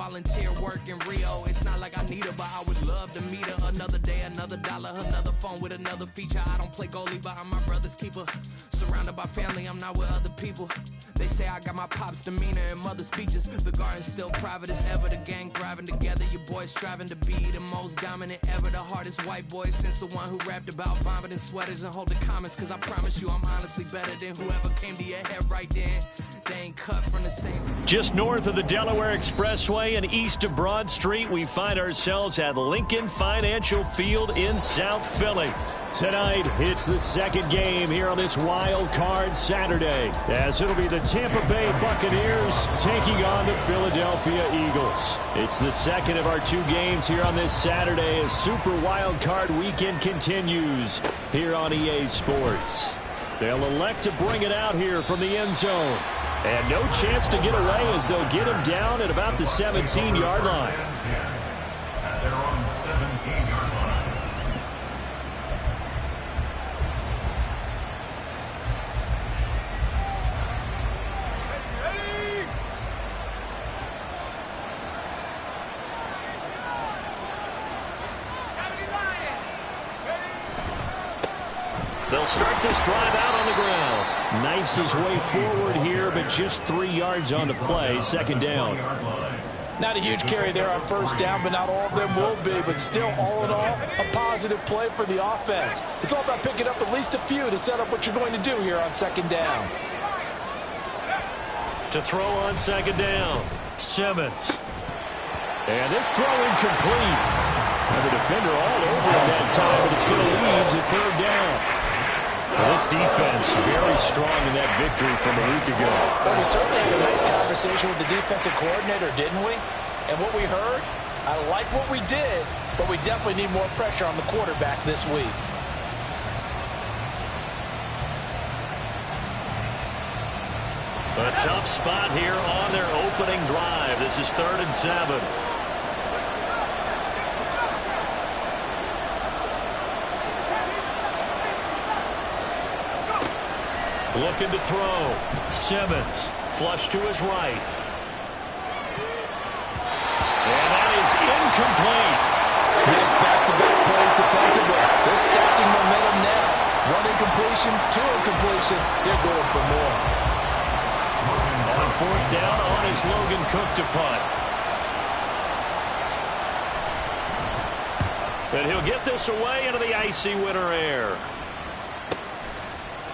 volunteer work in Rio. It's not like I need her, but I would love to meet her. Another day, another dollar, another phone with another feature. I don't play goalie, but I'm my brother's keeper. Surrounded by family, I'm not with other people. They say I got my pop's demeanor and mother's features. The garden's still private as ever. The gang thriving together. Your boy striving to be the most dominant ever. The hardest white boy since the one who rapped about vomiting sweaters and holding comments. Cause I promise you I'm honestly better than whoever came to your head right then. They ain't cut from the same. Just north of the Delaware Expressway and east of Broad Street, we find ourselves at Lincoln Financial Field in South Philly. Tonight, it's the second game here on this wild card Saturday, as it'll be the Tampa Bay Buccaneers taking on the Philadelphia Eagles. It's the second of our two games here on this Saturday as Super Wild Card Weekend continues here on EA Sports. They'll elect to bring it out here from the end zone. And no chance to get away as they'll get him down at about the 17-yard line. They're on the 17-yard line. They'll start this drive out on the ground. Knifes his way forward here, but just 3 yards on the play. Second down. Not a huge carry there on first down, but not all of them will be. But still, all in all, a positive play for the offense. It's all about picking up at least a few to set up what you're going to do here on second down. To throw on second down, Simmons. And this throw incomplete. And the defender all over him that time, but it's going to lead to third down. Well, this defense very strong in that victory from a week ago. Well, we certainly had a nice conversation with the defensive coordinator, didn't we? And what we heard, I like what we did, but we definitely need more pressure on the quarterback this week. A tough spot here on their opening drive. This is 3rd and 7. Looking to throw. Simmons. Flush to his right. And that is incomplete. Nice back-to-back plays defensively. They're stacking momentum now. 1 incompletion, 2 incompletion. They're going for more. On 4th down, on is Logan Cook to punt. And he'll get this away into the icy winter air.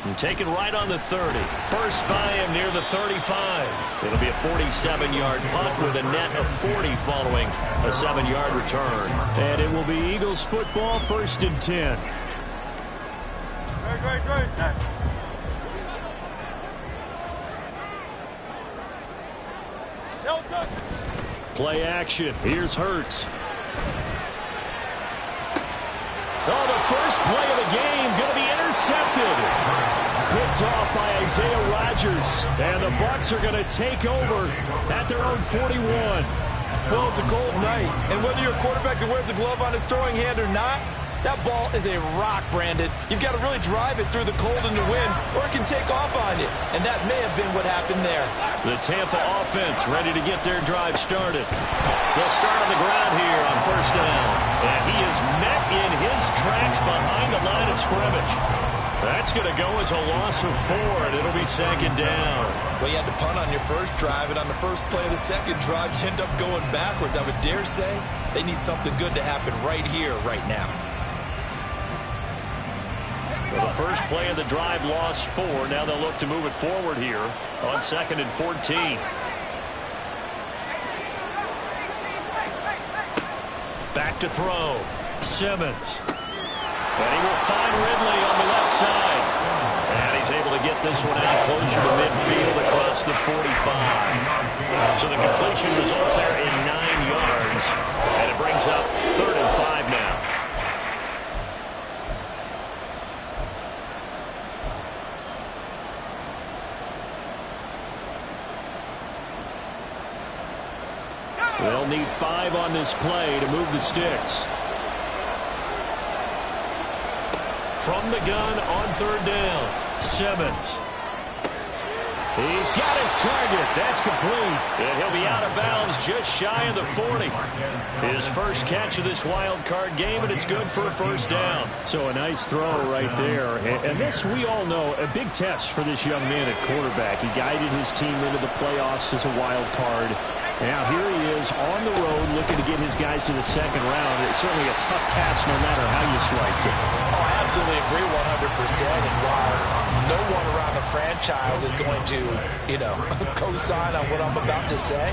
And taken right on the 30. Burst by him near the 35. It'll be a 47-yard punt with a net of 40 following a 7-yard return. And it will be Eagles football, 1st and 10. Great. Play action. Here's Hurts. Oh, the first play of the game going to be intercepted. Picked off by Isaiah Rodgers. And the Bucs are going to take over at their own 41. Well, it's a cold night. And whether you're a quarterback that wears a glove on his throwing hand or not, that ball is a rock, Brandon. You've got to really drive it through the cold and the wind, or it can take off on you. And that may have been what happened there. The Tampa offense ready to get their drive started. They'll start on the ground here on 1st down. And he is met in his tracks behind the line of scrimmage. That's going to go as a loss of 4, and it'll be 2nd down. Well, you had to punt on your first drive, and on the first play of the second drive, you end up going backwards. I would dare say they need something good to happen right here, right now. Well, the first play of the drive lost 4. Now they'll look to move it forward here on 2nd and 14. Back to throw. Simmons. And he will find Ridley on the left side. And he's able to get this one out closer to midfield across the 45. So the completion results there in 9 yards. And it brings up 3rd and 5 now. They'll need 5 on this play to move the sticks. From the gun on 3rd down, Simmons. He's got his target. That's complete. And he'll be out of bounds just shy of the 40. His first catch of this wild card game, and it's good for a first down. So a nice throw right there. And this, we all know, a big test for this young man at quarterback. He guided his team into the playoffs as a wild card. Now here he is on the road looking to get his guys to the second round. It's certainly a tough task no matter how you slice it. Oh, I absolutely agree 100%. And while no one around the franchise is going to, co-sign on what I'm about to say,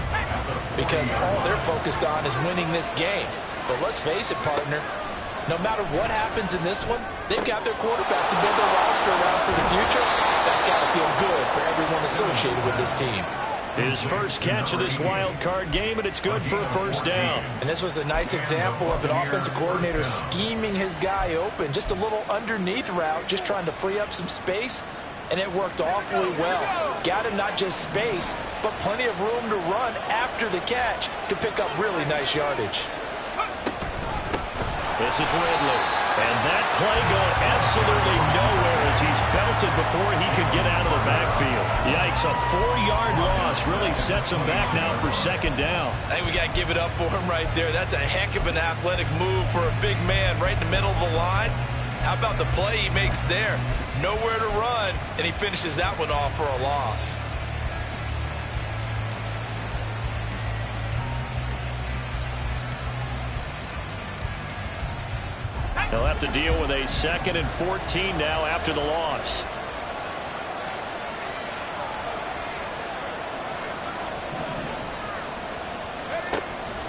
because all they're focused on is winning this game. But let's face it, partner, no matter what happens in this one, they've got their quarterback to build their roster around for the future. That's got to feel good for everyone associated with this team. His first catch of this wild card game, and it's good for a first down. And this was a nice example of an offensive coordinator scheming his guy open. Just a little underneath route, just trying to free up some space, and it worked awfully well. Got him not just space, but plenty of room to run after the catch to pick up really nice yardage. This is Ridley. And that play going absolutely nowhere as he's belted before he could get out of the backfield. Yikes, a 4-yard loss really sets him back now for second down. I think we got to give it up for him right there. That's a heck of an athletic move for a big man right in the middle of the line. How about the play he makes there? Nowhere to run, and he finishes that one off for a loss. They'll have to deal with a 2nd and 14 now after the loss.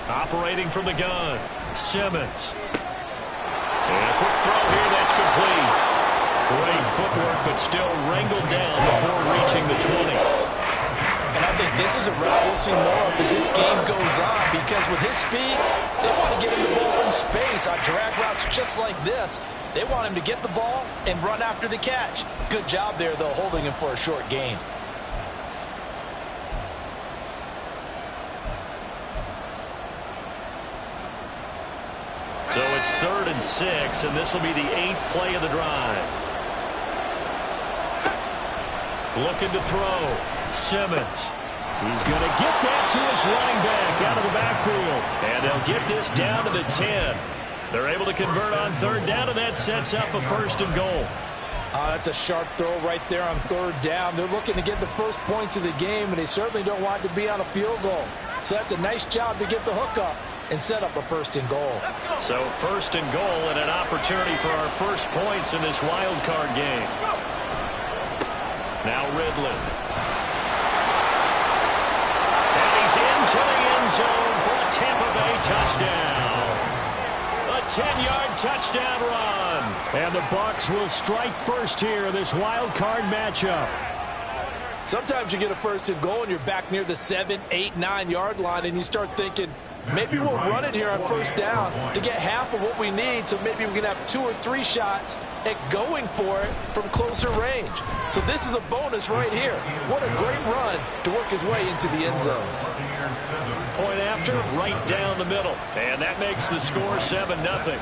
Operating from the gun, Simmons. And a quick throw here that's complete. Great footwork, but still wrangled down before reaching the 20. And I think this is a route we'll see more of as this game goes on, because with his speed, they want to get him the ball in space on drag routes just like this. They want him to get the ball and run after the catch. Good job there, though, holding him for a short gain. So it's 3rd and 6, and this will be the 8th play of the drive. Looking to throw. Simmons. He's going to get that to his running back out of the backfield. And they'll get this down to the 10. They're able to convert on 3rd down, and that sets up a 1st and goal. That's a sharp throw right there on 3rd down. They're looking to get the first points of the game, and they certainly don't want to be on a field goal. So that's a nice job to get the hook up and set up a 1st and goal. So 1st and goal and an opportunity for our first points in this wild card game. Now Ridley. And he's into the end zone for a Tampa Bay touchdown. A 10-yard touchdown run. And the Bucs will strike first here in this wild card matchup. Sometimes you get a 1st and goal and you're back near the 7, 8, 9-yard line, and you start thinking, maybe we'll run it here on 1st down to get half of what we need, so maybe we can have 2 or 3 shots at going for it from closer range. So this is a bonus right here. What a great run to work his way into the end zone. Point after, right down the middle. And that makes the score 7-0.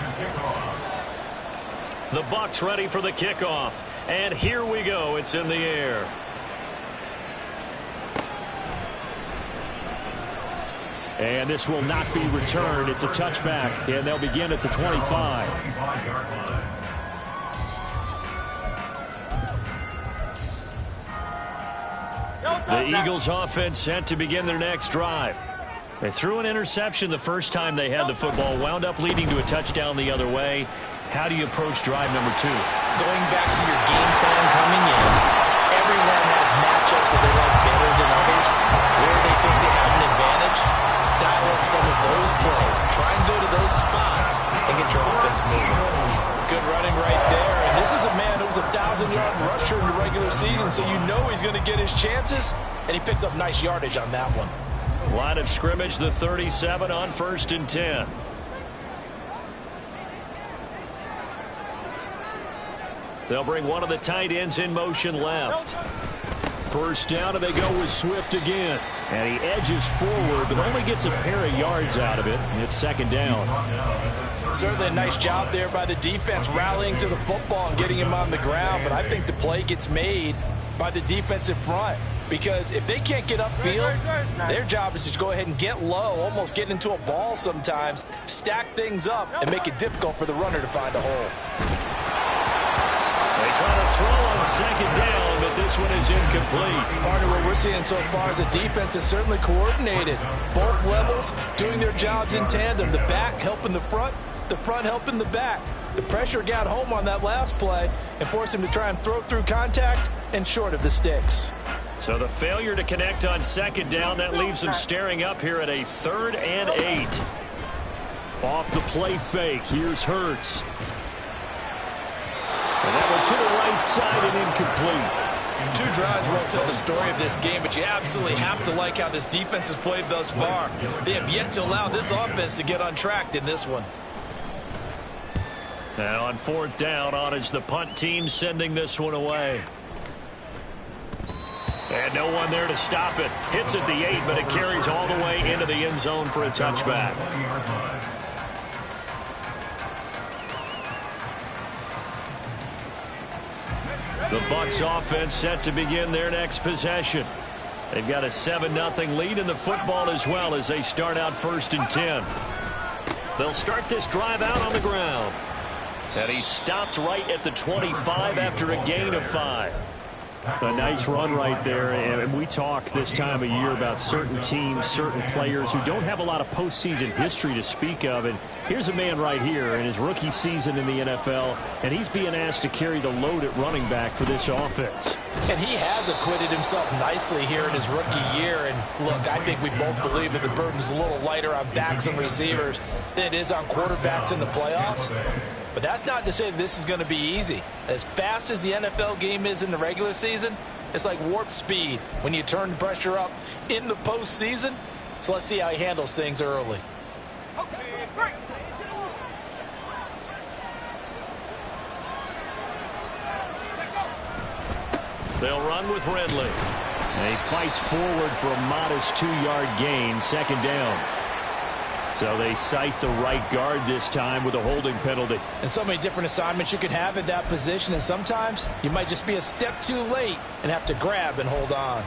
The Bucs ready for the kickoff. And here we go. It's in the air. And this will not be returned. It's a touchback, and they'll begin at the 25. The Eagles offense set to begin their next drive. They threw an interception the first time they had the football, wound up leading to a touchdown the other way. How do you approach drive number 2? Going back to your game plan coming in, everyone has matchups that they like better than others, where they think they have an advantage. Dial up some of those plays. Try and go to those spots and get your offense moving. Good running right there. And this is a man who was a 1,000-yard rusher in the regular season, so you know he's going to get his chances, and he picks up nice yardage on that one. Line of scrimmage, the 37 on 1st and 10. They'll bring one of the tight ends in motion left. First down, and they go with Swift again. And he edges forward, but only gets a pair of yards out of it. It's 2nd down. Certainly a nice job there by the defense rallying to the football and getting him on the ground, but I think the play gets made by the defensive front. because if they can't get upfield, their job is to go ahead and get low, almost get into a ball sometimes, stack things up, and make it difficult for the runner to find a hole. They try to throw on second down, but this one is incomplete. Partner, what we're seeing so far is the defense is certainly coordinated. Both levels doing their jobs in tandem. The back helping the front helping the back. The pressure got home on that last play and forced him to try and throw through contact and short of the sticks. So the failure to connect on second down, that leaves them staring up here at a 3rd and 8. Off the play fake, here's Hurts. And that one to the right side and incomplete. 2 drives won't tell the story of this game, but you absolutely have to like how this defense has played thus far. They have yet to allow this offense to get untracked in this one. Now on 4th down, on is the punt team sending this one away. And no one there to stop it. Hits at the 8, but it carries all the way into the end zone for a touchback. The Bucs offense set to begin their next possession. They've got a 7-0 lead in the football as well as they start out 1st and 10. They'll start this drive out on the ground. And he stopped right at the 25 after a gain of 5. A nice run right there, and we talk this time of year about certain teams, certain players who don't have a lot of postseason history to speak of, and here's a man right here in his rookie season in the NFL, and he's being asked to carry the load at running back for this offense. And he has acquitted himself nicely here in his rookie year, and look, I think we both believe that the burden's a little lighter on backs and receivers than it is on quarterbacks in the playoffs. But that's not to say that this is going to be easy. As fast as the NFL game is in the regular season, it's like warp speed when you turn the pressure up in the postseason. So let's see how he handles things early. They'll run with Ridley. And he fights forward for a modest 2-yard gain, 2nd down. So they cite the right guard this time with a holding penalty. And so many different assignments you can have at that position, and sometimes you might just be a step too late and have to grab and hold on.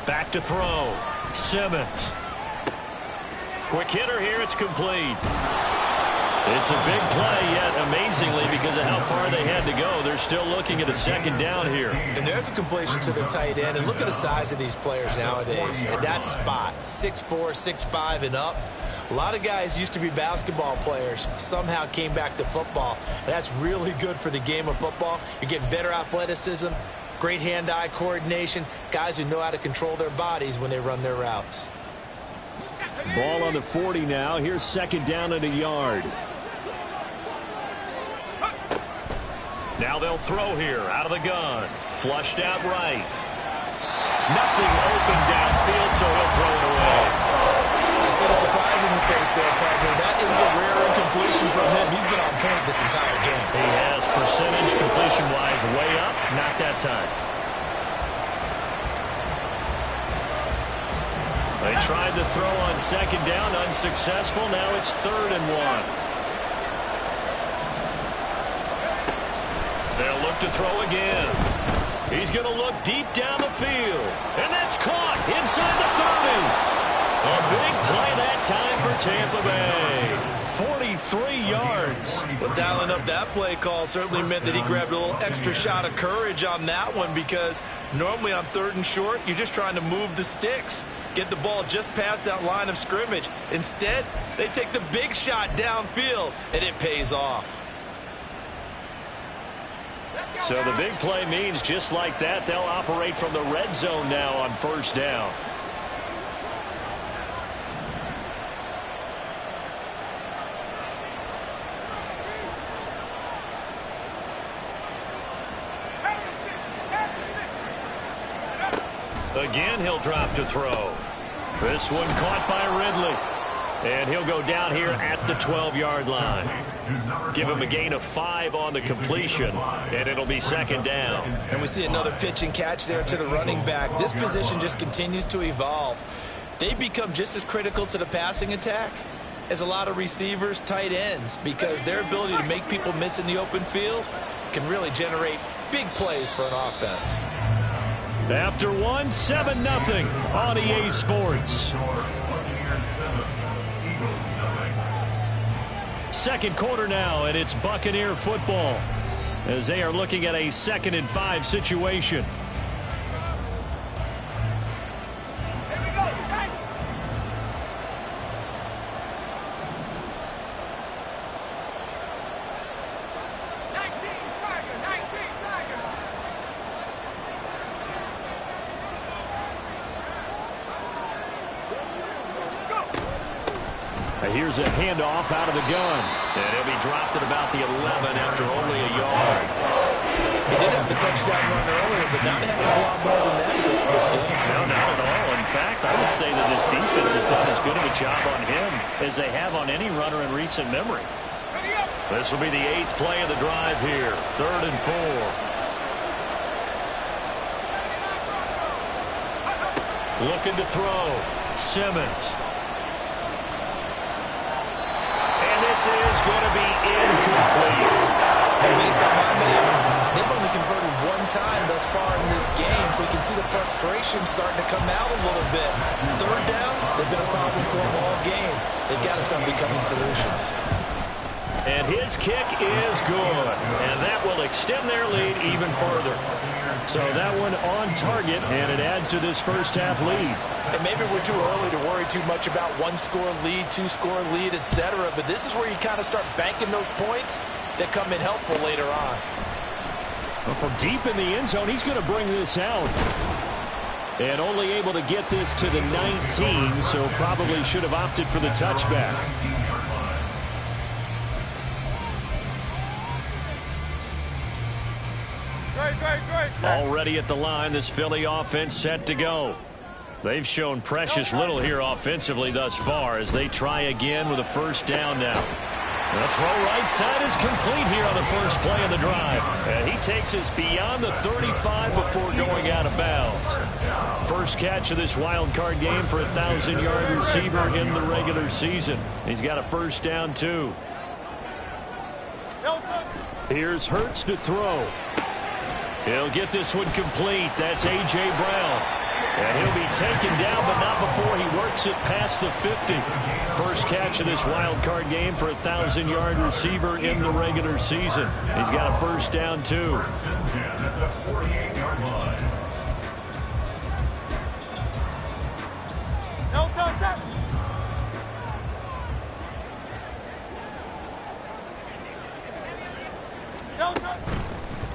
Back to throw. Simmons. Quick hitter here. It's complete. It's a big play, yet amazingly, because of how far they had to go, they're still looking at a 2nd down here. And there's a completion to the tight end. And look at the size of these players nowadays. At that spot, 6'4", 6'5", and up. A lot of guys used to be basketball players, somehow came back to football. And that's really good for the game of football. You're getting better athleticism, great hand-eye coordination, guys who know how to control their bodies when they run their routes. Ball on the 40 now. Here's 2nd down and a yard. Now they'll throw here out of the gun. Flushed out right. Nothing open downfield, so he'll throw it away. I see the surprise in your face there, partner. That is a rare incompletion from him. He's been on point this entire game. He has percentage completion-wise way up. Not that time. They tried to throw on 2nd down, unsuccessful. Now it's 3rd and 1. They'll look to throw again. He's going to look deep down the field. And that's caught inside the 30. A big play that time for Tampa Bay. 43 yards. Well, dialing up that play call certainly meant that he grabbed a little extra shot of courage on that one, because normally on 3rd and short, you're just trying to move the sticks, get the ball just past that line of scrimmage. Instead, they take the big shot downfield, and it pays off. So the big play means just like that, they'll operate from the red zone now on 1st down. Again, he'll drop to throw. This one caught by Ridley. And he'll go down here at the 12-yard line. Give him a gain of 5 on the completion, and it'll be second down. And we see another pitch and catch there to the running back. This position just continues to evolve. They become just as critical to the passing attack as a lot of receivers, tight ends, because their ability to make people miss in the open field can really generate big plays for an offense. After 1, 7-0 on EA Sports. Second quarter now, and it's Buccaneer football as they are looking at a 2nd and 5 situation. Here's a handoff out of the gun. And he'll be dropped at about the 11 after only a yard. He did have the touchdown run earlier, but not have to block more than that this game. No, not at all. In fact, I would say that this defense has done as good of a job on him as they have on any runner in recent memory. This will be the 8th play of the drive here. 3rd and 4. Looking to throw. Simmons. This is going to be incomplete. And based on my math, they've only converted 1 time thus far in this game, so you can see the frustration starting to come out a little bit. 3rd downs, they've been a problem for them all game. They've got to start becoming solutions. And his kick is good, and that will extend their lead even further. So that one on target, and it adds to this first half lead. And maybe we're too early to worry too much about 1-score lead, 2-score lead, etc. But this is where you kind of start banking those points that come in helpful later on. Well, from deep in the end zone, he's going to bring this out. And only able to get this to the 19, so probably should have opted for the touchback. Already at the line, this Philly offense set to go. They've shown precious little here offensively thus far as they try again with a 1st down now. The throw right side is complete here on the first play of the drive. And he takes us beyond the 35 before going out of bounds. First catch of this wild card game for a 1,000-yard receiver in the regular season. He's got a 1st down, too. Here's Hurts to throw. He'll get this one complete. That's A.J. Brown. And he'll be taken down, but not before he works it past the 50. First catch of this wild card game for a 1,000-yard receiver in the regular season. He's got a 1st down, too.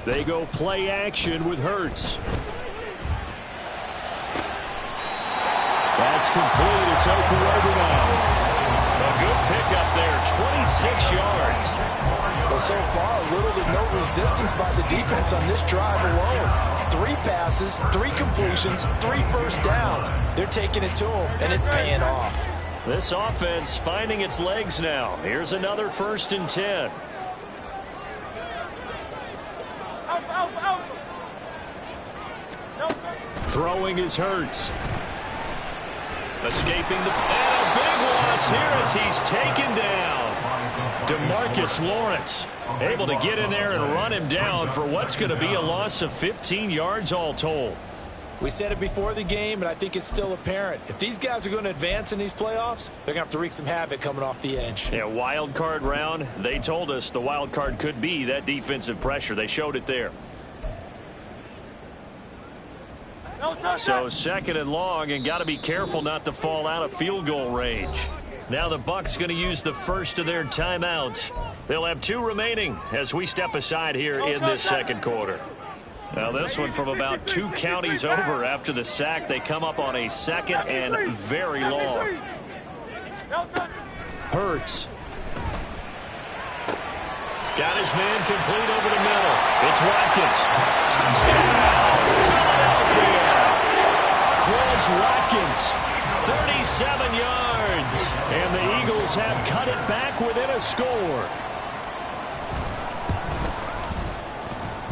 They go play action with Hurts. That's complete. It's Okurobu now. A good pickup there, 26 yards. Well, so far, little to no resistance by the defense on this drive alone. 3 passes, 3 completions, 3 first downs. They're taking it to them, and it's paying off. This offense finding its legs now. Here's another 1st and 10. Throwing his Hurts. Escaping the and a big loss here as he's taken down. DeMarcus Lawrence able to get in there and run him down for what's going to be a loss of 15 yards all told. We said it before the game, and I think it's still apparent. If these guys are going to advance in these playoffs, they're going to have to wreak some havoc coming off the edge. Yeah, wild card round. They told us the wild card could be that defensive pressure. They showed it there. So 2nd and long, and got to be careful not to fall out of field goal range. Now the Bucs going to use the first of their timeouts. They'll have 2 remaining as we step aside here in this 2nd quarter. Now this one from about 2 counties over after the sack. They come up on a 2nd and very long. Hurts. Got his man complete over the middle. It's Watkins. Touchdown, Philadelphia. Quez Watkins, 37 yards. And the Eagles have cut it back within a score.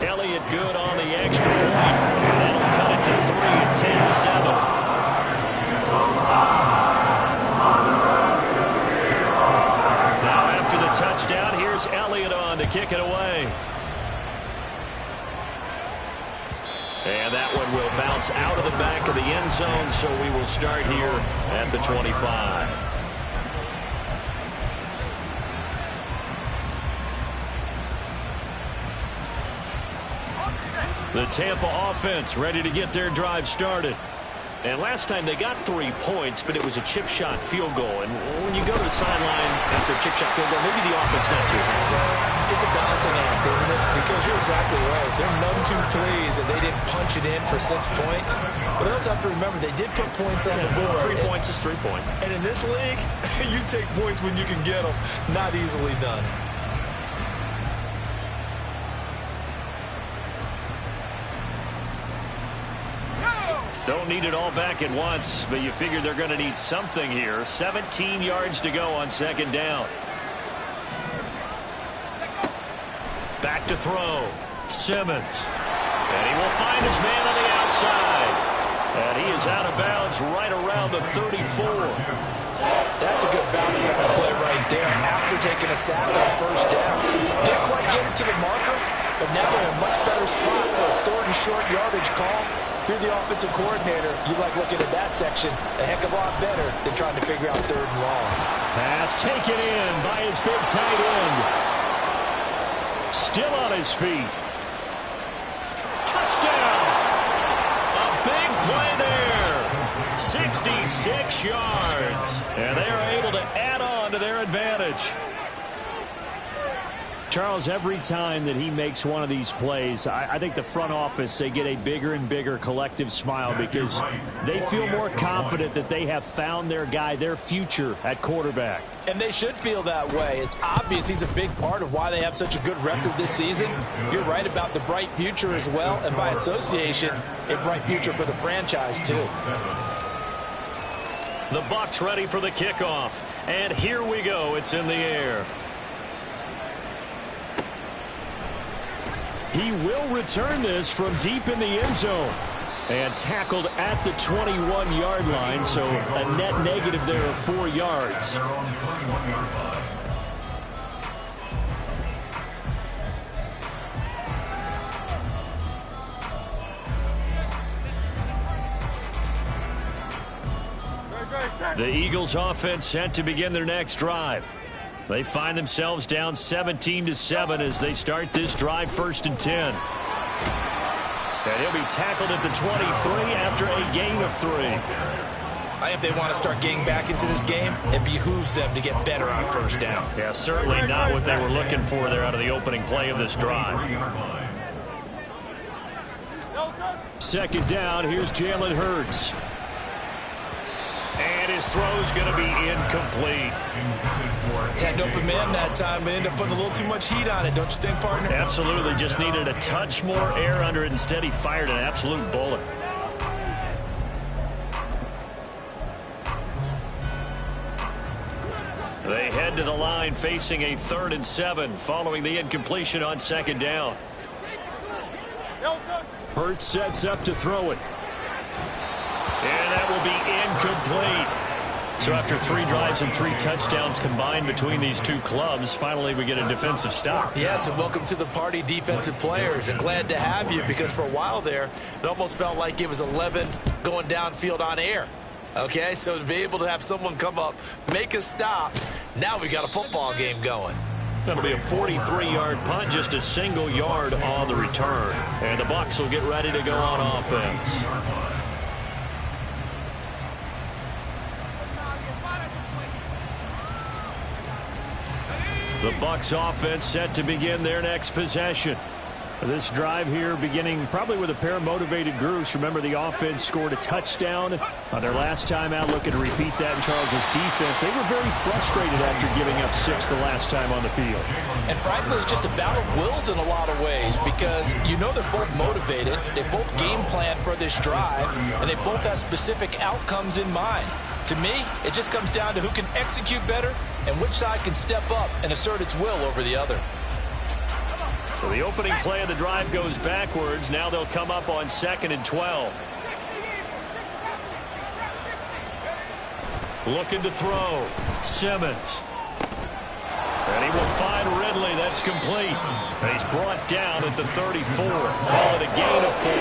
Elliott good on the extra point. And that'll cut it to 3 at 10-7. Now after the touchdown, here's Elliott on to kick it away. And that one will bounce out of the back of the end zone, so we will start here at the 25. The Tampa offense ready to get their drive started. And last time they got 3 points, but it was a chip shot field goal. And when you go to the sideline after a chip shot field goal, maybe the offense not too happy. It's a balancing act, isn't it? Because you're exactly right. They're none too pleased that they didn't punch it in for 6 points. But I also have to remember they did put points on the board. 3 points is 3 points. And in this league, you take points when you can get them. Not easily done. Don't need it all back at once, but you figure they're going to need something here. 17 yards to go on second down. Back to throw. Simmons. And he will find his man on the outside. And he is out of bounds right around the 34. That's a good bounce back play right there after taking a sack on first down. Didn't quite get it to the marker, but now they're in a much better spot for a 3rd and short yardage call. If you're the offensive coordinator, you like looking at that section a heck of a lot better than trying to figure out 3rd and long. Pass taken in by his big tight end. Still on his feet. Touchdown! A big play there. 66 yards. And they are able to add on to their advantage. Charles, every time that he makes one of these plays, I think the front office, they get a bigger and bigger collective smile because they feel more confident that they have found their guy, their future at quarterback. And they should feel that way. It's obvious he's a big part of why they have such a good record this season. You're right about the bright future as well, and by association, a bright future for the franchise too. The Bucs ready for the kickoff, and here we go. It's in the air. He will return this from deep in the end zone. And tackled at the 21-yard line, so a net negative there of 4 yards. The Eagles offense set to begin their next drive. They find themselves down 17-7 as they start this drive 1st and 10. And he'll be tackled at the 23 after a gain of 3. I think if they want to start getting back into this game, it behooves them to get better on first down. Yeah, certainly not what they were looking for there out of the opening play of this drive. 2nd down, here's Jalen Hurts. And his throw's going to be incomplete. Had an open man that time, but ended up putting a little too much heat on it, don't you think, partner? Absolutely, just needed a touch more air under it. Instead, he fired an absolute bullet. They head to the line facing a 3rd and 7 following the incompletion on 2nd down. Hurts sets up to throw it. And that will be incomplete. So after 3 drives and 3 touchdowns combined between these two clubs, finally we get a defensive stop. Yes, and welcome to the party, defensive players. And glad to have you because for a while there, it almost felt like it was 11 going downfield on air. Okay, so to be able to have someone come up, make a stop, now we got a football game going. That'll be a 43-yard punt, just a single yard on the return. And the Bucs will get ready to go on offense. The Bucs offense set to begin their next possession. This drive here beginning probably with a pair of motivated groups. Remember, the offense scored a touchdown on their last time out. Looking to repeat that in Charles's defense. They were very frustrated after giving up 6 the last time on the field. And frankly, it's just a battle of wills in a lot of ways because you know they're both motivated. They both game plan for this drive, and they both have specific outcomes in mind. To me, it just comes down to who can execute better and which side can step up and assert its will over the other. So the opening play of the drive goes backwards. Now they'll come up on 2nd and 12. Looking to throw. Simmons. And he will find Ridley. That's complete. And he's brought down at the 34. Call it a gain of 4.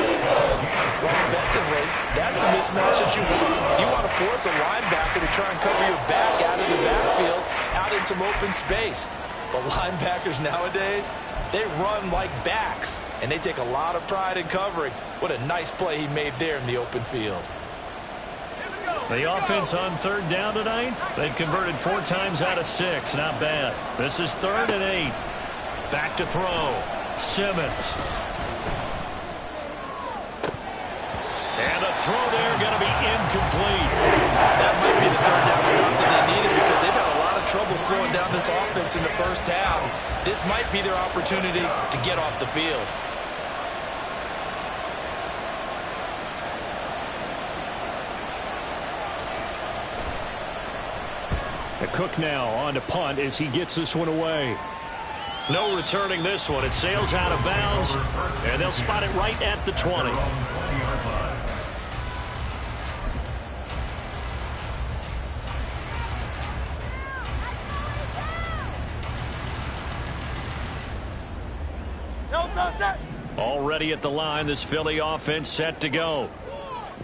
Well, offensively, that's the mismatch that you want. You want to force a linebacker to try and cover your back out of the backfield, out in some open space. But linebackers nowadays, they run like backs, and they take a lot of pride in covering. What a nice play he made there in the open field. The offense on 3rd down tonight, they've converted 4 times out of 6. Not bad. This is 3rd and 8. Back to throw. Simmons. And a throw there going to be incomplete. That might be the 3rd down stop that they needed because they've had a lot of trouble slowing down this offense in the first half. This might be their opportunity to get off the field. Cook now on to punt as he gets this one away. No returning this one. It sails out of bounds, and they'll spot it right at the 20. Already at the line, this Philly offense set to go.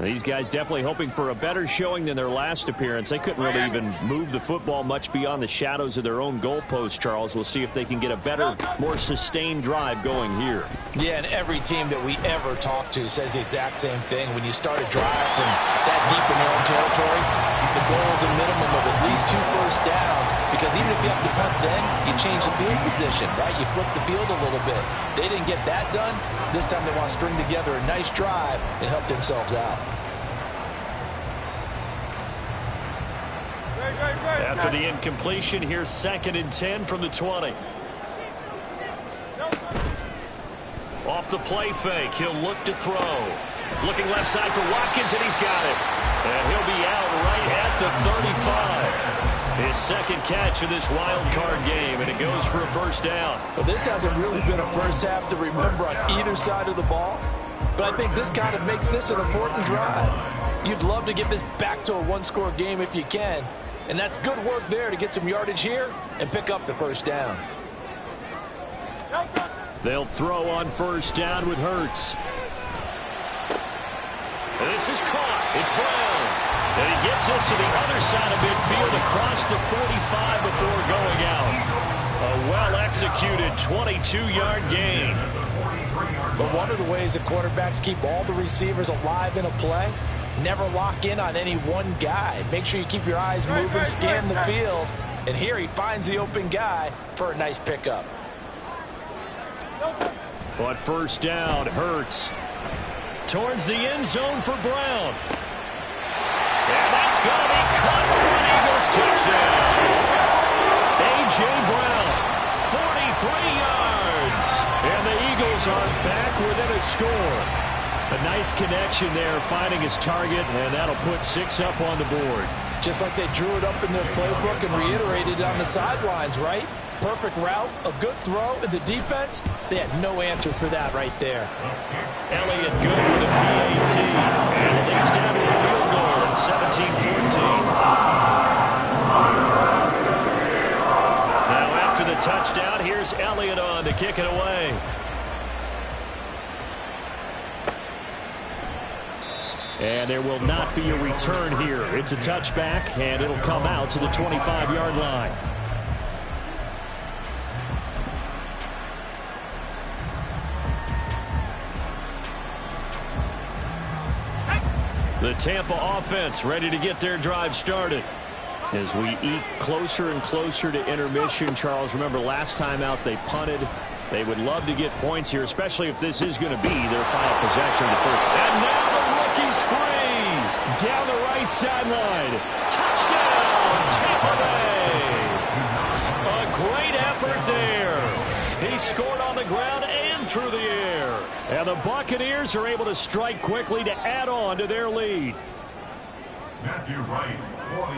These guys definitely hoping for a better showing than their last appearance. They couldn't really even move the football much beyond the shadows of their own goalpost, Charles. We'll see if they can get a better, more sustained drive going here. Yeah, and every team that we ever talk to says the exact same thing. When you start a drive from that deep in your own territory, the goal is a minimum of at least 2 first downs, because even if you have to punt then, you change the field position, right? You flip the field a little bit. They didn't get that done. This time they want to string together a nice drive and help themselves out. After the incompletion, here's 2nd and 10 from the 20. Off the play fake, he'll look to throw. Looking left side for Watkins, and he's got it. And he'll be out right at the 35. His 2nd catch of this wild card game, and it goes for a first down. Well, this hasn't really been a first half to remember on either side of the ball, but I think this kind of makes this an important drive. You'd love to get this back to a 1-score game if you can, and that's good work there to get some yardage here and pick up the first down. They'll throw on first down with Hurts. This is caught. It's Brown. And he gets us to the other side of midfield across the 45 before going out. A well-executed 22-yard gain. But one of the ways the quarterbacks keep all the receivers alive in a play, never lock in on any one guy. Make sure you keep your eyes moving, scan the field. And here he finds the open guy for a nice pickup. But first down, Hurts. Towards the end zone for Brown. And that's going to be caught for an Eagles touchdown. A.J. Brown, 43 yards. And the Eagles are back within a score. A nice connection there, finding his target, and that'll put 6 up on the board. Just like they drew it up in their playbook and reiterated it on the sidelines, right? Perfect route, a good throw, and the defense, they had no answer for that right there. Elliott good with a PAT, and it leads down to a field goal at 17-14. Now after the touchdown, here's Elliott on to kick it away. And there will not be a return here. It's a touchback, and it'll come out to the 25-yard line. The Tampa offense ready to get their drive started. As we eke closer and closer to intermission, Charles, remember last time out they punted. They would love to get points here, especially if this is going to be their final possession of the first. And now the rookie's free. Down the right sideline. Touchdown, Tampa Bay. A great effort there. He scored on the ground and through the air. And the Buccaneers are able to strike quickly to add on to their lead. Matthew Wright.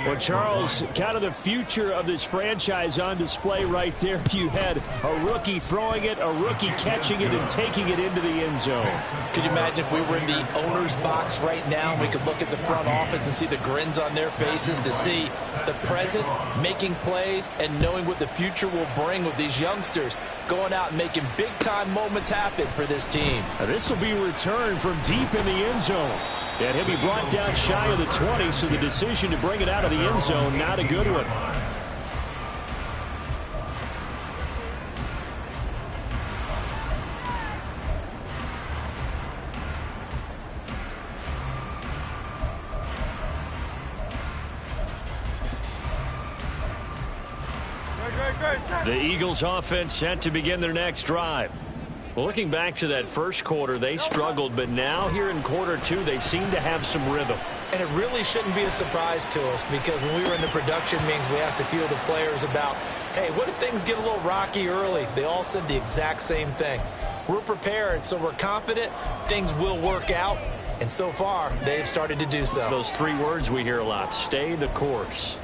Well, Charles, kind of the future of this franchise on display right there. You had a rookie throwing it, a rookie catching it, and taking it into the end zone. Could you imagine if we were in the owner's box right now, we could look at the front office and see the grins on their faces to see the present making plays and knowing what the future will bring with these youngsters going out and making big-time moments happen for this team. Now, this will be a return from deep in the end zone. And he'll be brought down shy of the 20, so the decision to bring it out of the end zone, not a good one. The Eagles offense set to begin their next drive. Well, looking back to that first quarter, they struggled, but now here in quarter two, they seem to have some rhythm. And it really shouldn't be a surprise to us, because when we were in the production meetings, we asked a few of the players about, hey, what if things get a little rocky early? They all said the exact same thing. We're prepared, so we're confident things will work out, and so far, they've started to do so. Those three words we hear a lot: stay the course.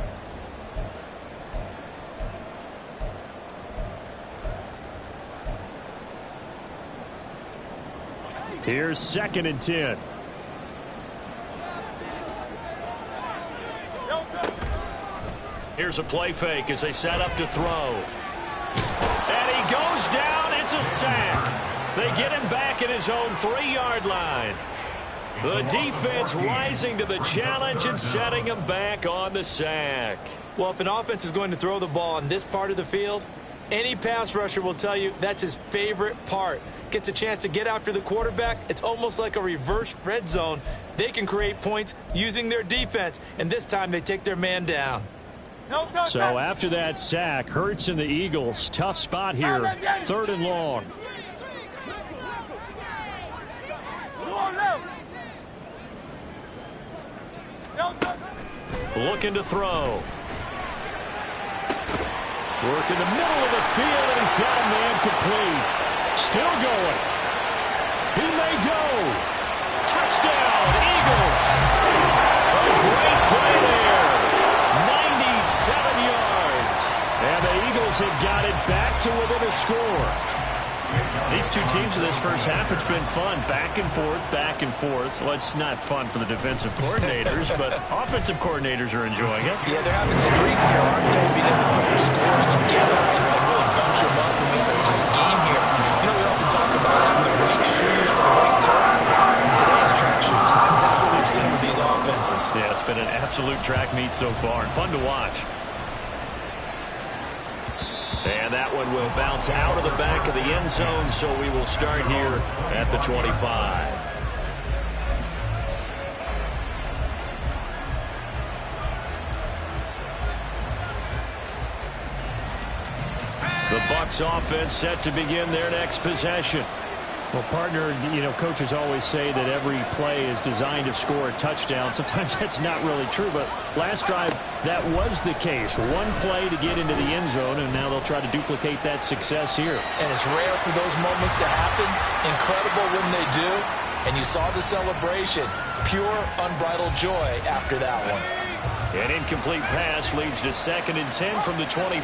Here's 2nd and 10. Here's a play fake as they set up to throw. And he goes down. It's a sack. They get him back at his own 3-yard line. The defense rising to the challenge and setting him back on the sack. Well, if an offense is going to throw the ball in this part of the field, any pass rusher will tell you that's his favorite part. Gets a chance to get after the quarterback. It's almost like a reverse red zone. They can create points using their defense, and this time they take their man down. So after that sack, Hurts and the Eagles, tough spot here, 3rd and long. Looking to throw. Work in the middle of the field, and he's got a man complete. Still going. He may go. Touchdown, Eagles. A great play there. 97 yards. And the Eagles have got it back to within a score. These two teams in this first half, it's been fun. Back and forth, back and forth. Well, it's not fun for the defensive coordinators, but offensive coordinators are enjoying it. Yeah, they're having streaks here, aren't they? Being able to put their scores together and really bunch them up when we have a tight game here. You know, we often talk about having the right shoes for the right turf. Today's track shoes. That's what we've seen with these offenses. Yeah, it's been an absolute track meet so far and fun to watch. And that one will bounce out of the back of the end zone, so we will start here at the 25. The Bucs offense set to begin their next possession. Well, partner, you know, coaches always say that every play is designed to score a touchdown. Sometimes that's not really true, but last drive, that was the case. One play to get into the end zone, and now they'll try to duplicate that success here. And it's rare for those moments to happen. Incredible when they do. And you saw the celebration. Pure, unbridled joy after that one. An incomplete pass leads to 2nd and 10 from the 25.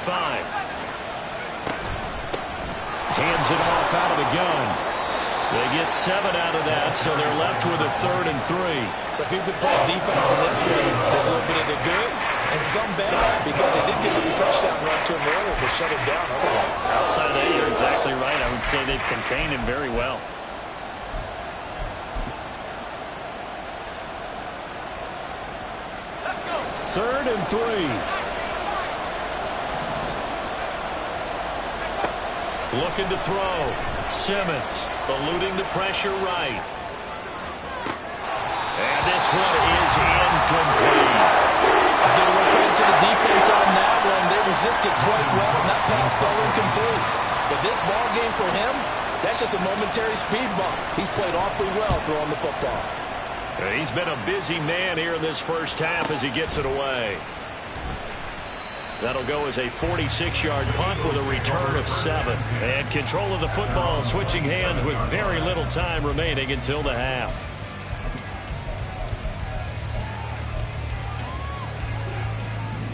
Hands it off out of the gun. They get 7 out of that, so they're left with a 3rd and 3. So if you've been playing defense in this one, there's a little bit of the good and some bad, because they did give up the touchdown run to him earlier, but shut him down otherwise. Outside of that, you're exactly right. I would say they've contained him very well. Let's go. 3rd and 3. Looking to throw. Simmons eluding the pressure right. And this one is incomplete. Let's give a little credit to the defense on that one. They resisted quite well, and that pass fell incomplete. But this ball game for him, that's just a momentary speed bump. He's played awfully well throwing the football. And he's been a busy man here in this first half as he gets it away. That'll go as a 46-yard punt with a return of 7. And control of the football switching hands with very little time remaining until the half.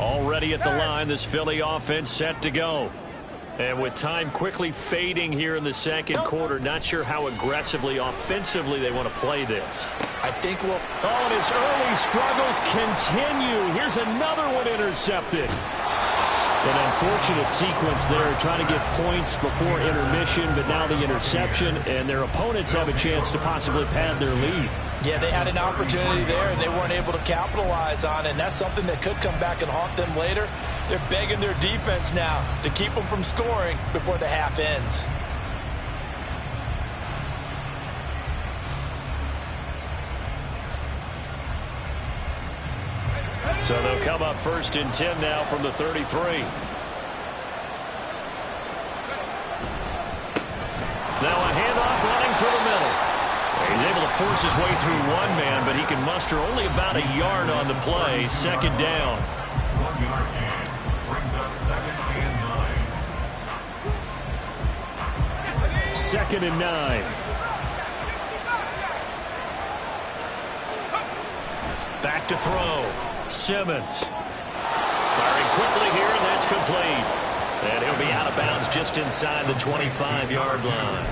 Already at the line, this Philly offense set to go. And with time quickly fading here in the second quarter, not sure how aggressively, offensively they want to play this. I think we'll... Oh, and his early struggles continue. Here's another one intercepted. An unfortunate sequence there, trying to get points before intermission, but now the interception, and their opponents have a chance to possibly pad their lead. Yeah, they had an opportunity there, and they weren't able to capitalize on it, and that's something that could come back and haunt them later. They're begging their defense now to keep them from scoring before the half ends. So they'll come up 1st and 10 now from the 33. Now a handoff running through the middle. He's able to force his way through one man, but he can muster only about a yard on the play. 2nd down. 1 yard gain brings up 2nd and 9. 2nd and 9. Back to throw. Simmons. Firing quickly here, and that's complete. And he'll be out of bounds just inside the 25-yard line.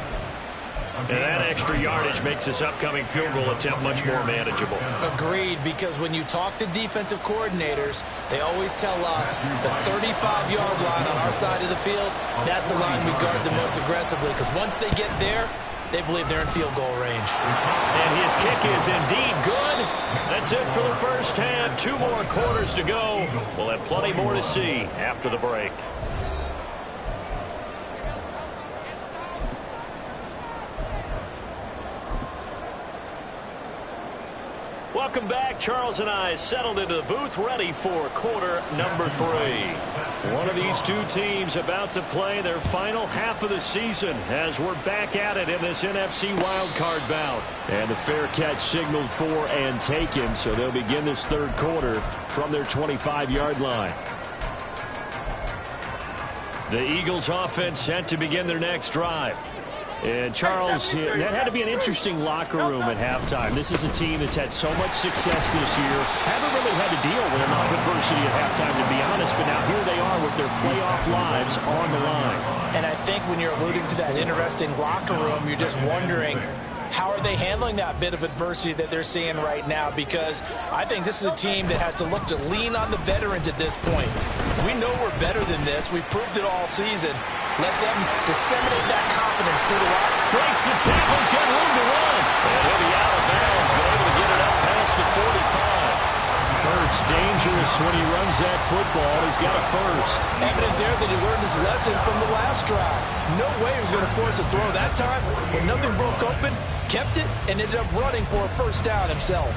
And that extra yardage makes this upcoming field goal attempt much more manageable. Agreed, because when you talk to defensive coordinators, they always tell us the 35-yard line on our side of the field, that's the line we guard the most aggressively, because once they get there, they believe they're in field goal range. And his kick is indeed good. That's it for the first half. 2 more quarters to go. We'll have plenty more to see after the break. Welcome back. Charles and I settled into the booth, ready for quarter number 3. One of these two teams about to play their final half of the season as we're back at it in this NFC wildcard bout. And the fair catch signaled for and taken, so they'll begin this 3rd quarter from their 25-yard line. The Eagles offense set to begin their next drive. And Charles, that had to be an interesting locker room at halftime. This is a team that's had so much success this year. Haven't really had to deal with enough adversity at halftime, to be honest. But now here they are with their playoff lives on the line. And I think when you're alluding to that interesting locker room, you're just wondering, how are they handling that bit of adversity that they're seeing right now? Because I think this is a team that has to look to lean on the veterans at this point. We know we're better than this. We've proved it all season. Let them disseminate that confidence through the line. Breaks the tackle. He's got room to run. And he'll be out of bounds, but able to get it up past the 45. Hurts dangerous when he runs that football. He's got a first. Evident there that he learned his lesson from the last drive. No way he was going to force a throw that time. When nothing broke open, kept it, and ended up running for a first down himself.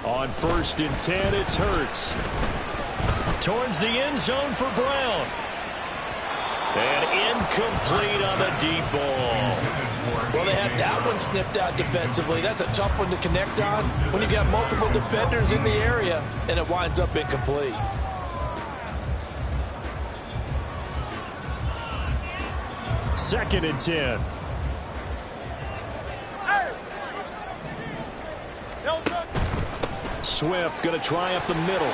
On 1st and 10, it's Hurts. Towards the end zone for Brown. And incomplete on the deep ball. Well, they had that one snipped out defensively. That's a tough one to connect on when you got multiple defenders in the area, and it winds up incomplete. Second and 10. Swift going to try up the middle.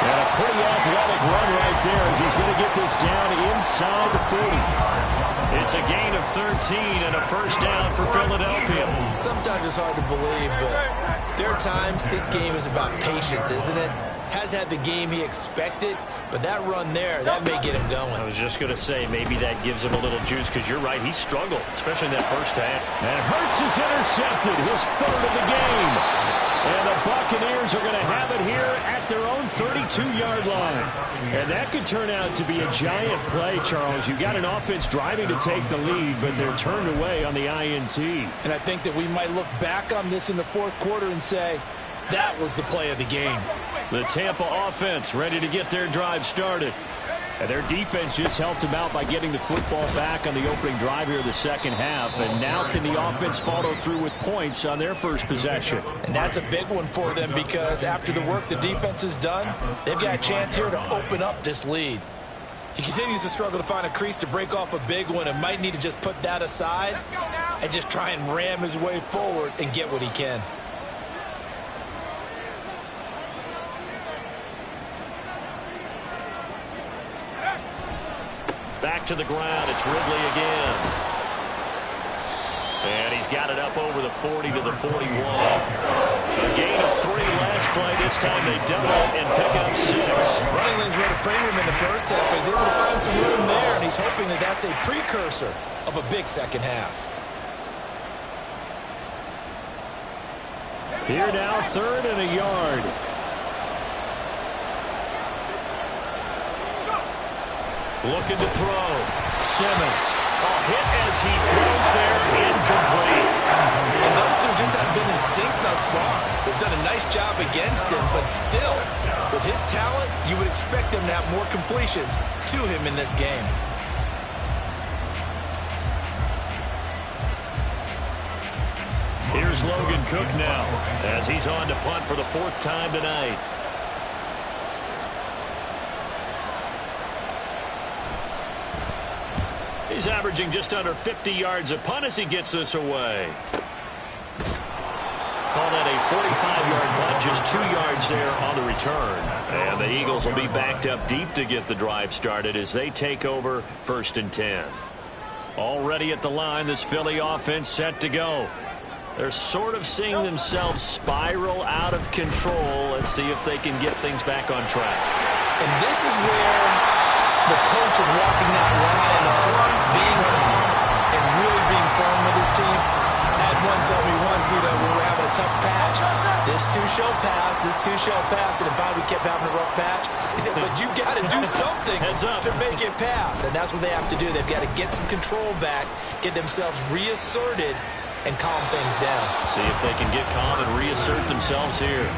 And a pretty athletic run right there as he's going to get this down inside the 40. It's a gain of 13 and a first down for Philadelphia. Sometimes it's hard to believe, but there are times this game is about patience, isn't it? Has had the game he expected, but that run there, that may get him going. I was just going to say, maybe that gives him a little juice, because you're right, he struggled, especially in that first half. And Hurts is intercepted, his 3rd of the game. And the Buccaneers are going to have it here at their own 32-yard line. And that could turn out to be a giant play, Charles. You got an offense driving to take the lead, but they're turned away on the INT. And I think that we might look back on this in the 4th quarter and say, that was the play of the game. The Tampa offense ready to get their drive started. And their defense just helped them out by getting the football back on the opening drive here in the second half. And now can the offense follow through with points on their first possession? And that's a big one for them because after the work the defense has done, they've got a chance here to open up this lead. He continues to struggle to find a crease to break off a big one and might need to just put that aside and just try and ram his way forward and get what he can. Back to the ground. It's Ridley again. And he's got it up over the 40 to the 41. A gain of 3 last play. This time they double and pick up 6. Running lanes run a premium in the first half. He's able to find some room there, and he's hoping that that's a precursor of a big second half. Here now, 3rd and a yard. Looking to throw. Simmons. A hit as he throws there, incomplete. And those two just haven't been in sync thus far. They've done a nice job against him, but still, with his talent, you would expect him to have more completions to him in this game. Here's Logan Cook now, as he's on to punt for the 4th time tonight. He's averaging just under 50 yards a punt as he gets this away. Call that a 45-yard punt, just 2 yards there on the return. And the Eagles will be backed up deep to get the drive started as they take over 1st and 10. Already at the line, this Philly offense set to go. They're sort of seeing themselves spiral out of control. Let's see if they can get things back on track. And this is where the coach is walking that line of being calm and really being firm with his team. I had one tell me once, when we were having a tough patch, this too shall pass, this too shall pass, and finally we kept having a rough patch. He said, but you got to do something to make it pass, and that's what they have to do. They've got to get some control back, get themselves reasserted, and calm things down. See if they can get calm and reassert themselves here.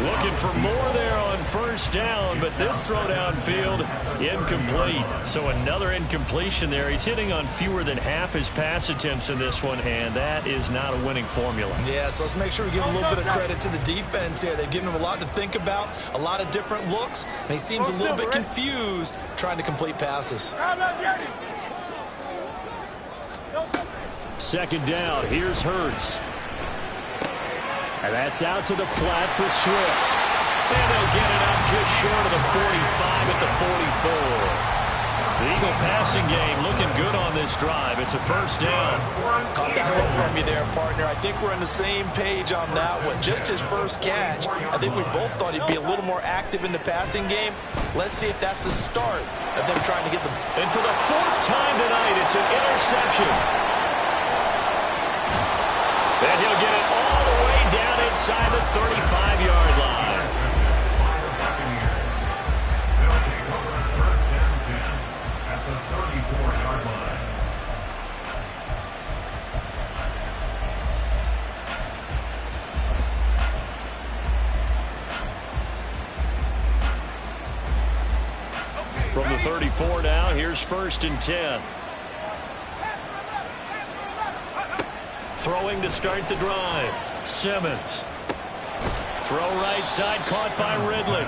Looking for more there on 1st down, but this throw downfield, incomplete. So another incompletion there. He's hitting on fewer than half his pass attempts in this one, and that is not a winning formula. Yeah, so let's make sure we give a little bit of credit to the defense here. They've given him a lot to think about, a lot of different looks, and he seems a little bit confused trying to complete passes. 2nd down, here's Hurts. And that's out to the flat for Swift. And they'll get it up just short of the 45 at the 44. The Eagle passing game looking good on this drive. It's a 1st down. Caught that one from you there, partner. I think we're on the same page on that one. Just his first catch. I think we both thought he'd be a little more active in the passing game. Let's see if that's the start of them trying to get the... And for the 4th time tonight, it's an interception. And he'll get it all the way down inside the 35-yard line. At the 34-yard line. From the 34 now, here's 1st and 10. Throwing to start the drive. Simmons. Throw right side, caught by Ridley.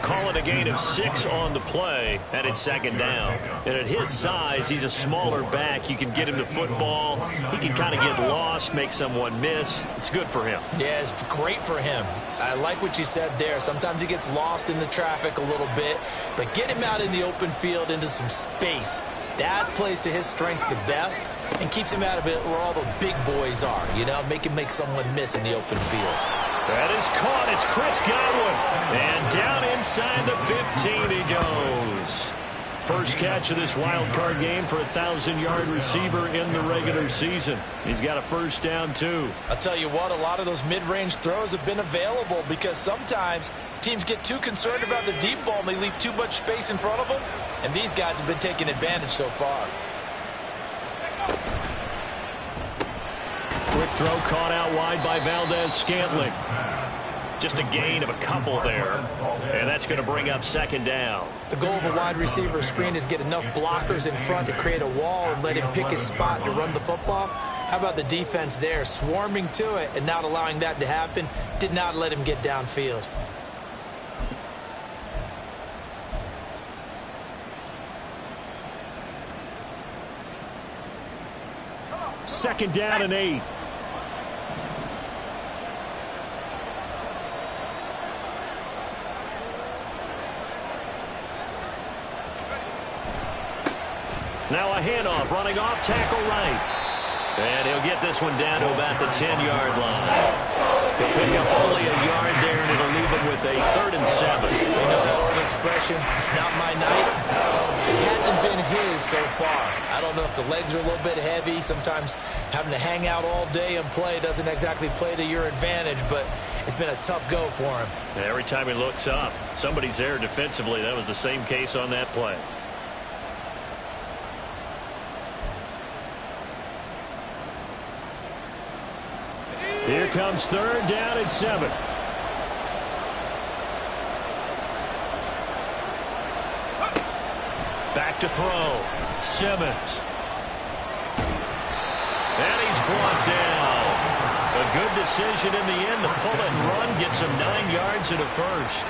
Call it a gain of 6 on the play, and it's 2nd down. And at his size, he's a smaller back. You can get him the football. He can kind of get lost, make someone miss. It's good for him. Yeah, it's great for him. I like what you said there. Sometimes he gets lost in the traffic a little bit, but get him out in the open field into some space. That plays to his strengths the best and keeps him out of it where all the big boys are, make him make someone miss in the open field. That is caught. It's Chris Godwin. And down inside the 15 he goes. First catch of this wild card game for a 1,000-yard receiver in the regular season. He's got a 1st down, too. I'll tell you what, a lot of those mid-range throws have been available because sometimes teams get too concerned about the deep ball and they leave too much space in front of them. And these guys have been taking advantage so far. Quick throw caught out wide by Valdez-Scantling. Just a gain of a couple there. And that's going to bring up second down. The goal of a wide receiver screen is get enough blockers in front to create a wall and let him pick his spot to run the football. How about the defense there, swarming to it and not allowing that to happen? Did not let him get downfield. Second down and 8. Now a handoff, running off, tackle right. And he'll get this one down to about the 10-yard line. He'll pick up only a yard there, and it'll leave him with a 3rd and 7. You know that old expression, it's not my night? It hasn't been his so far. I don't know if the legs are a little bit heavy. Sometimes having to hang out all day and play doesn't exactly play to your advantage, but it's been a tough go for him. Every time he looks up, somebody's there defensively. That was the same case on that play. Here comes 3rd down and 7. Back to throw. Simmons. And he's brought down. A good decision in the end. The pull and run gets him 9 yards and a first.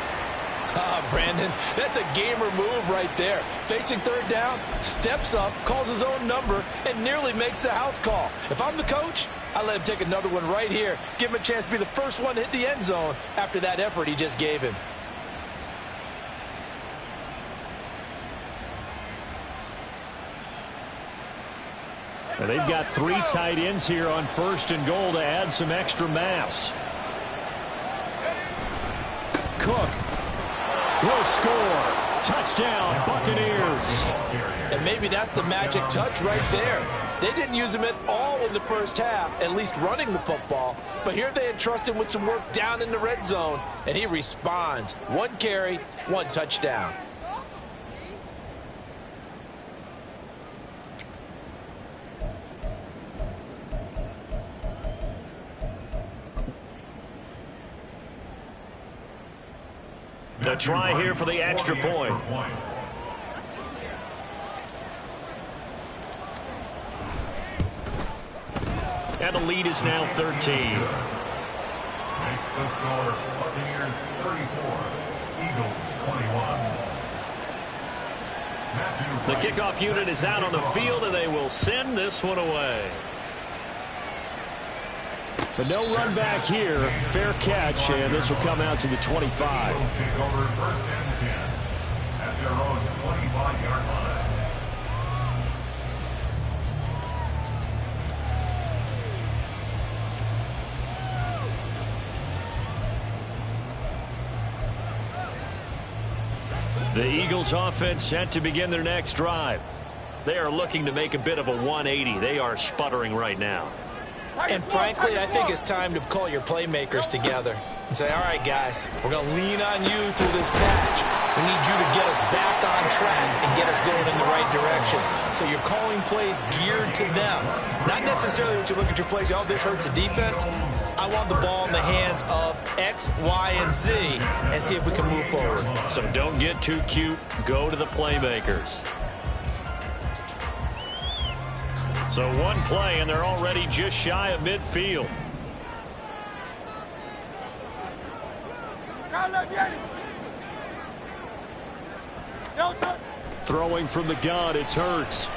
Brandon, that's a gamer move right there. Facing 3rd down, steps up, calls his own number, and nearly makes the house call. If I'm the coach, I let him take another one right here. Give him a chance to be the first one to hit the end zone after that effort he just gave him. And they've got 3 tight ends here on 1st and goal to add some extra mass. Cook will score. Touchdown, Buccaneers. And maybe that's the magic touch right there. They didn't use him at all in the first half, at least running the football. But here they entrust him with some work down in the red zone, and he responds. 1 carry, 1 touchdown. The try here for the extra point. And the lead is now 13. Makes the score Buccaneers 34, Eagles 21. The kickoff unit is out on the field, and they will send this one away. But no run back here. Fair catch, and this will come out to the 25. Eagles take over 1st and 10 at their own 25-yard line. The Eagles offense set to begin their next drive. They are looking to make a bit of a 180. They are sputtering right now. And frankly, I think it's time to call your playmakers together and say, all right, guys, we're going to lean on you through this patch. We need you to get us back on track and get us going in the right direction. So you're calling plays geared to them. Not necessarily when you look at your plays, oh, this hurts the defense. I want the ball in the hands of X, Y, and Z and see if we can move forward. So don't get too cute. Go to the playmakers. So 1 play, and they're already just shy of midfield. Throwing from the gun, it's Hurts.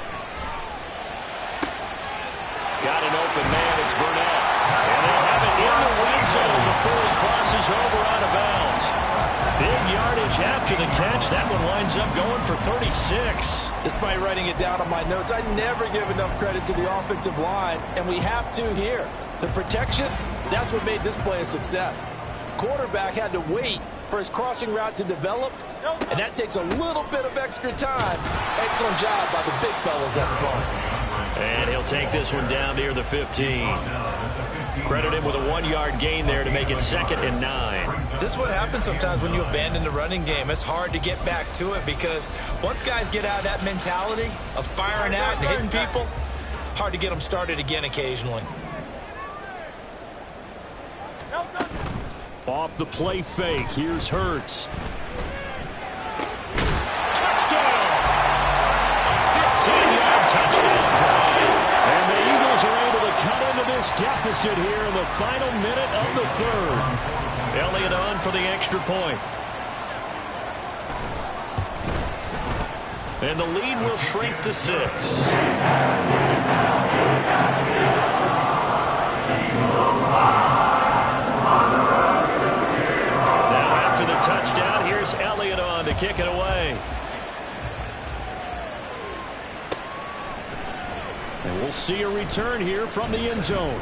Got an open man, it's Burnett. And they have it in the red zone before he crosses over out of bounds. Big yardage after the catch. That one winds up going for 36. Despite writing it down on my notes, I never give enough credit to the offensive line, and we have to here. The protection, that's what made this play a success. Quarterback had to wait for his crossing route to develop, and that takes a little bit of extra time. Excellent job by the big fellas up front. And he'll take this one down near the 15. Credit him with a 1-yard gain there to make it 2nd and 9. This is what happens sometimes when you abandon the running game. It's hard to get back to it because once guys get out of that mentality of firing out and hitting people, hard to get them started again occasionally. Off the play fake, here's Hurts. Touchdown! 15-yard touchdown play. And the Eagles are able to cut into this deficit here in the final minute of the third. Elliott on for the extra point. And the lead will shrink to 6. Now after the touchdown, here's Elliott on to kick it away. And we'll see a return here from the end zone.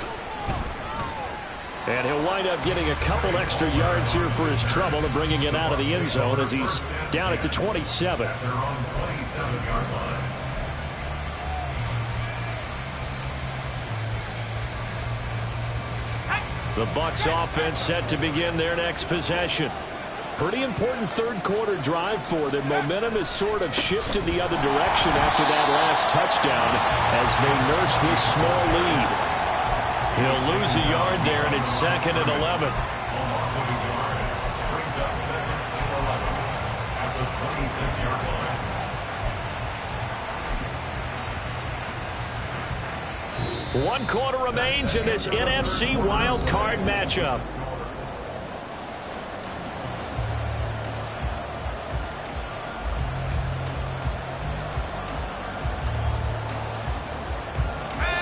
And he'll wind up getting a couple extra yards here for his trouble and bringing it out of the end zone as he's down at the 27. At their own 27-yard line. The Bucs offense set to begin their next possession. Pretty important third quarter drive for them. Momentum has sort of shifted the other direction after that last touchdown as they nurse this small lead. He'll lose a yard there, and it's 2nd and 11. Almost a yard. Brings up 2nd and 11 at the 26-yard line. 1 quarter remains in this NFC wild card matchup.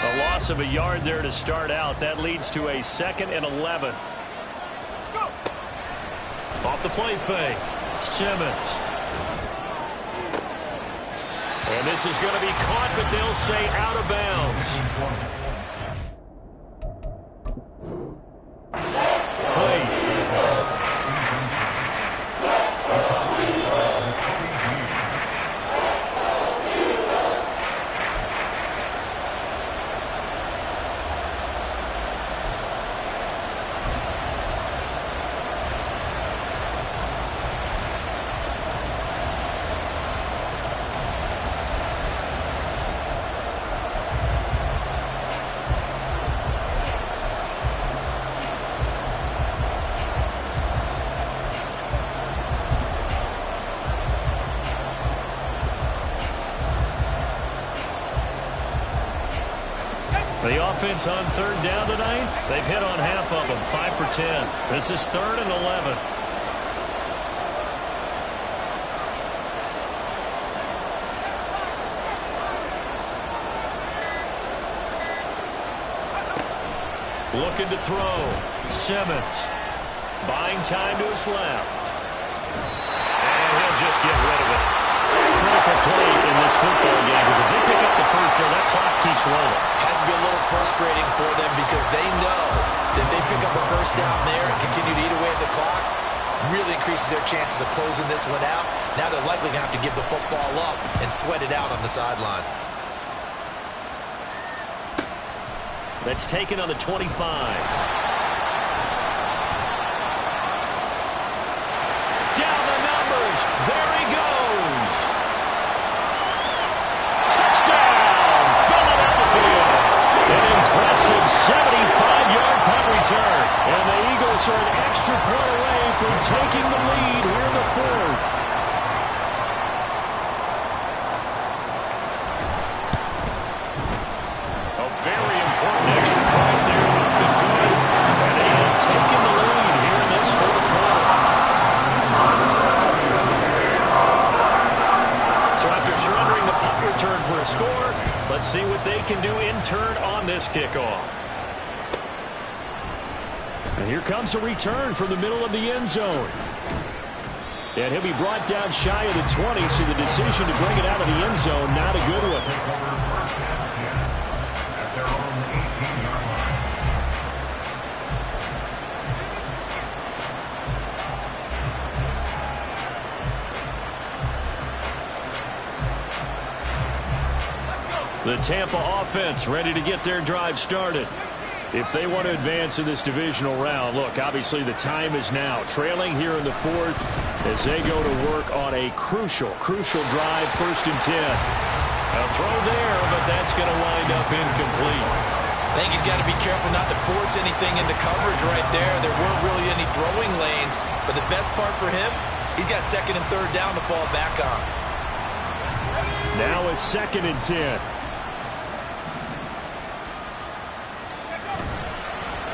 A loss of a yard there to start out. That leads to a 2nd and 11. Off the play fake. Simmons. And this is going to be caught, but they'll say out of bounds. Play. The offense on 3rd down tonight, they've hit on half of them, 5 for 10. This is 3rd and 11. Looking to throw. Simmons. Buying time to his left. And he'll just get rid of it. Critical play in this football game because if they pick up the first there, that clock keeps rolling. Has to be a little frustrating for them because they know that they pick up a first down there and continue to eat away at the clock, really increases their chances of closing this one out. Now they're likely going to have to give the football up and sweat it out on the sideline. That's taken on the 25. Down the numbers. There he goes. Touchdown, Philadelphia. An impressive 75-yard punt return. And the Eagles are an extra point away from taking the lead here in the 4th. A very important extra point there. Up and good. And they have taken the lead here in this 4th quarter. So after surrendering the punt return for a score, let's see what they can do in turn on this kickoff. And here comes a return from the middle of the end zone. And he'll be brought down shy of the 20, so the decision to bring it out of the end zone, not a good one. At their own 18-yard line. The Tampa offense ready to get their drive started. If they want to advance in this divisional round, look, obviously the time is now. Trailing here in the 4th as they go to work on a crucial drive, 1st and 10. A throw there, but that's going to wind up incomplete. I think he's got to be careful not to force anything into coverage right there. There weren't really any throwing lanes, but the best part for him, he's got second and third down to fall back on. Now a 2nd and 10.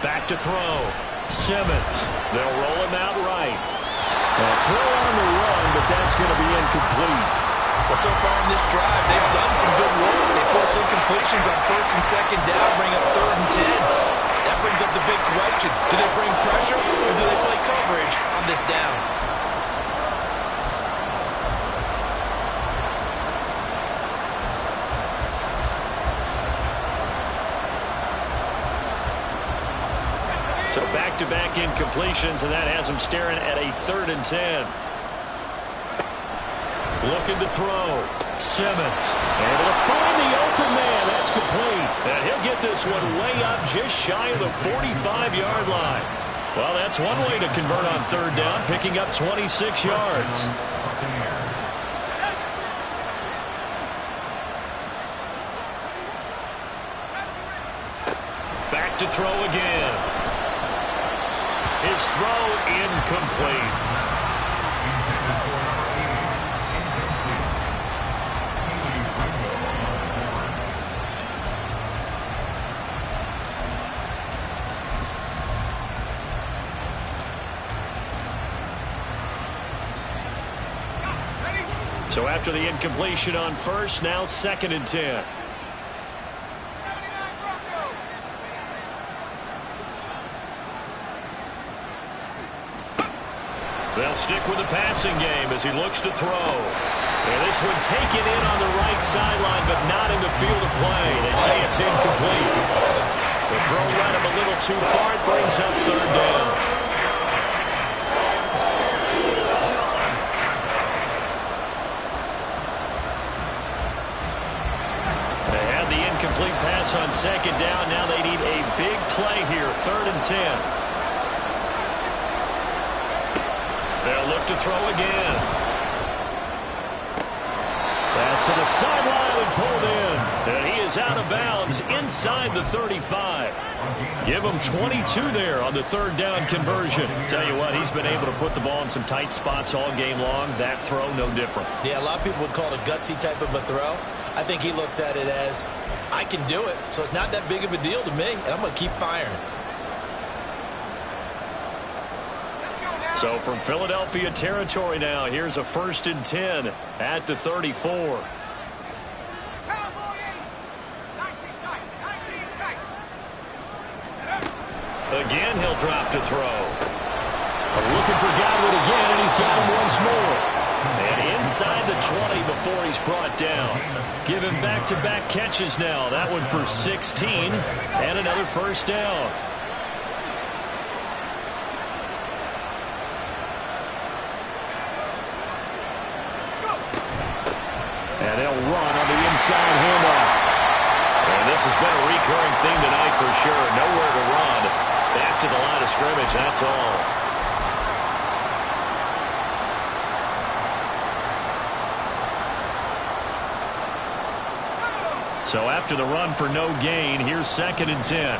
Back to throw. Simmons. They'll roll him out right. A throw on the run, but that's going to be incomplete. Well, so far in this drive, they've done some good work. They forced incompletions on 1st and 2nd down, bring up 3rd and 10. That brings up the big question. Do they bring pressure, or do they play coverage on this down? So back-to-back incompletions, and that has him staring at a 3rd and 10. Looking to throw. Simmons able to find the open man. That's complete. And he'll get this one way up just shy of the 45-yard line. Well, that's one way to convert on 3rd down, picking up 26 yards. Back to throw again. His throw incomplete. So after the incompletion on 1st, now 2nd and 10. They'll stick with the passing game as he looks to throw. And this one taken in on the right sideline, but not in the field of play. They say it's incomplete. The throw led him a little too far. It brings up 3rd down. Complete pass on 2nd down. Now they need a big play here. 3rd and 10. They'll look to throw again. Pass to the sideline and pulled in. And he is out of bounds inside the 35. Give him 22 there on the 3rd down conversion. Tell you what, he's been able to put the ball in some tight spots all game long. That throw, no different. Yeah, a lot of people would call it a gutsy type of a throw. I think he looks at it as, I can do it, so it's not that big of a deal to me, and I'm going to keep firing. So from Philadelphia territory now, here's a 1st and 10 at the 34. Again, he'll drop to throw. Looking for Godwin again, and he's got him once more. And inside the 20 before he's brought down. Give him back-to-back catches now. That one for 16 and another 1st down. And they'll run on the inside handoff. And this has been a recurring theme tonight for sure. Nowhere to run. Back to the line of scrimmage, that's all. So after the run for no gain, here's 2nd and 10.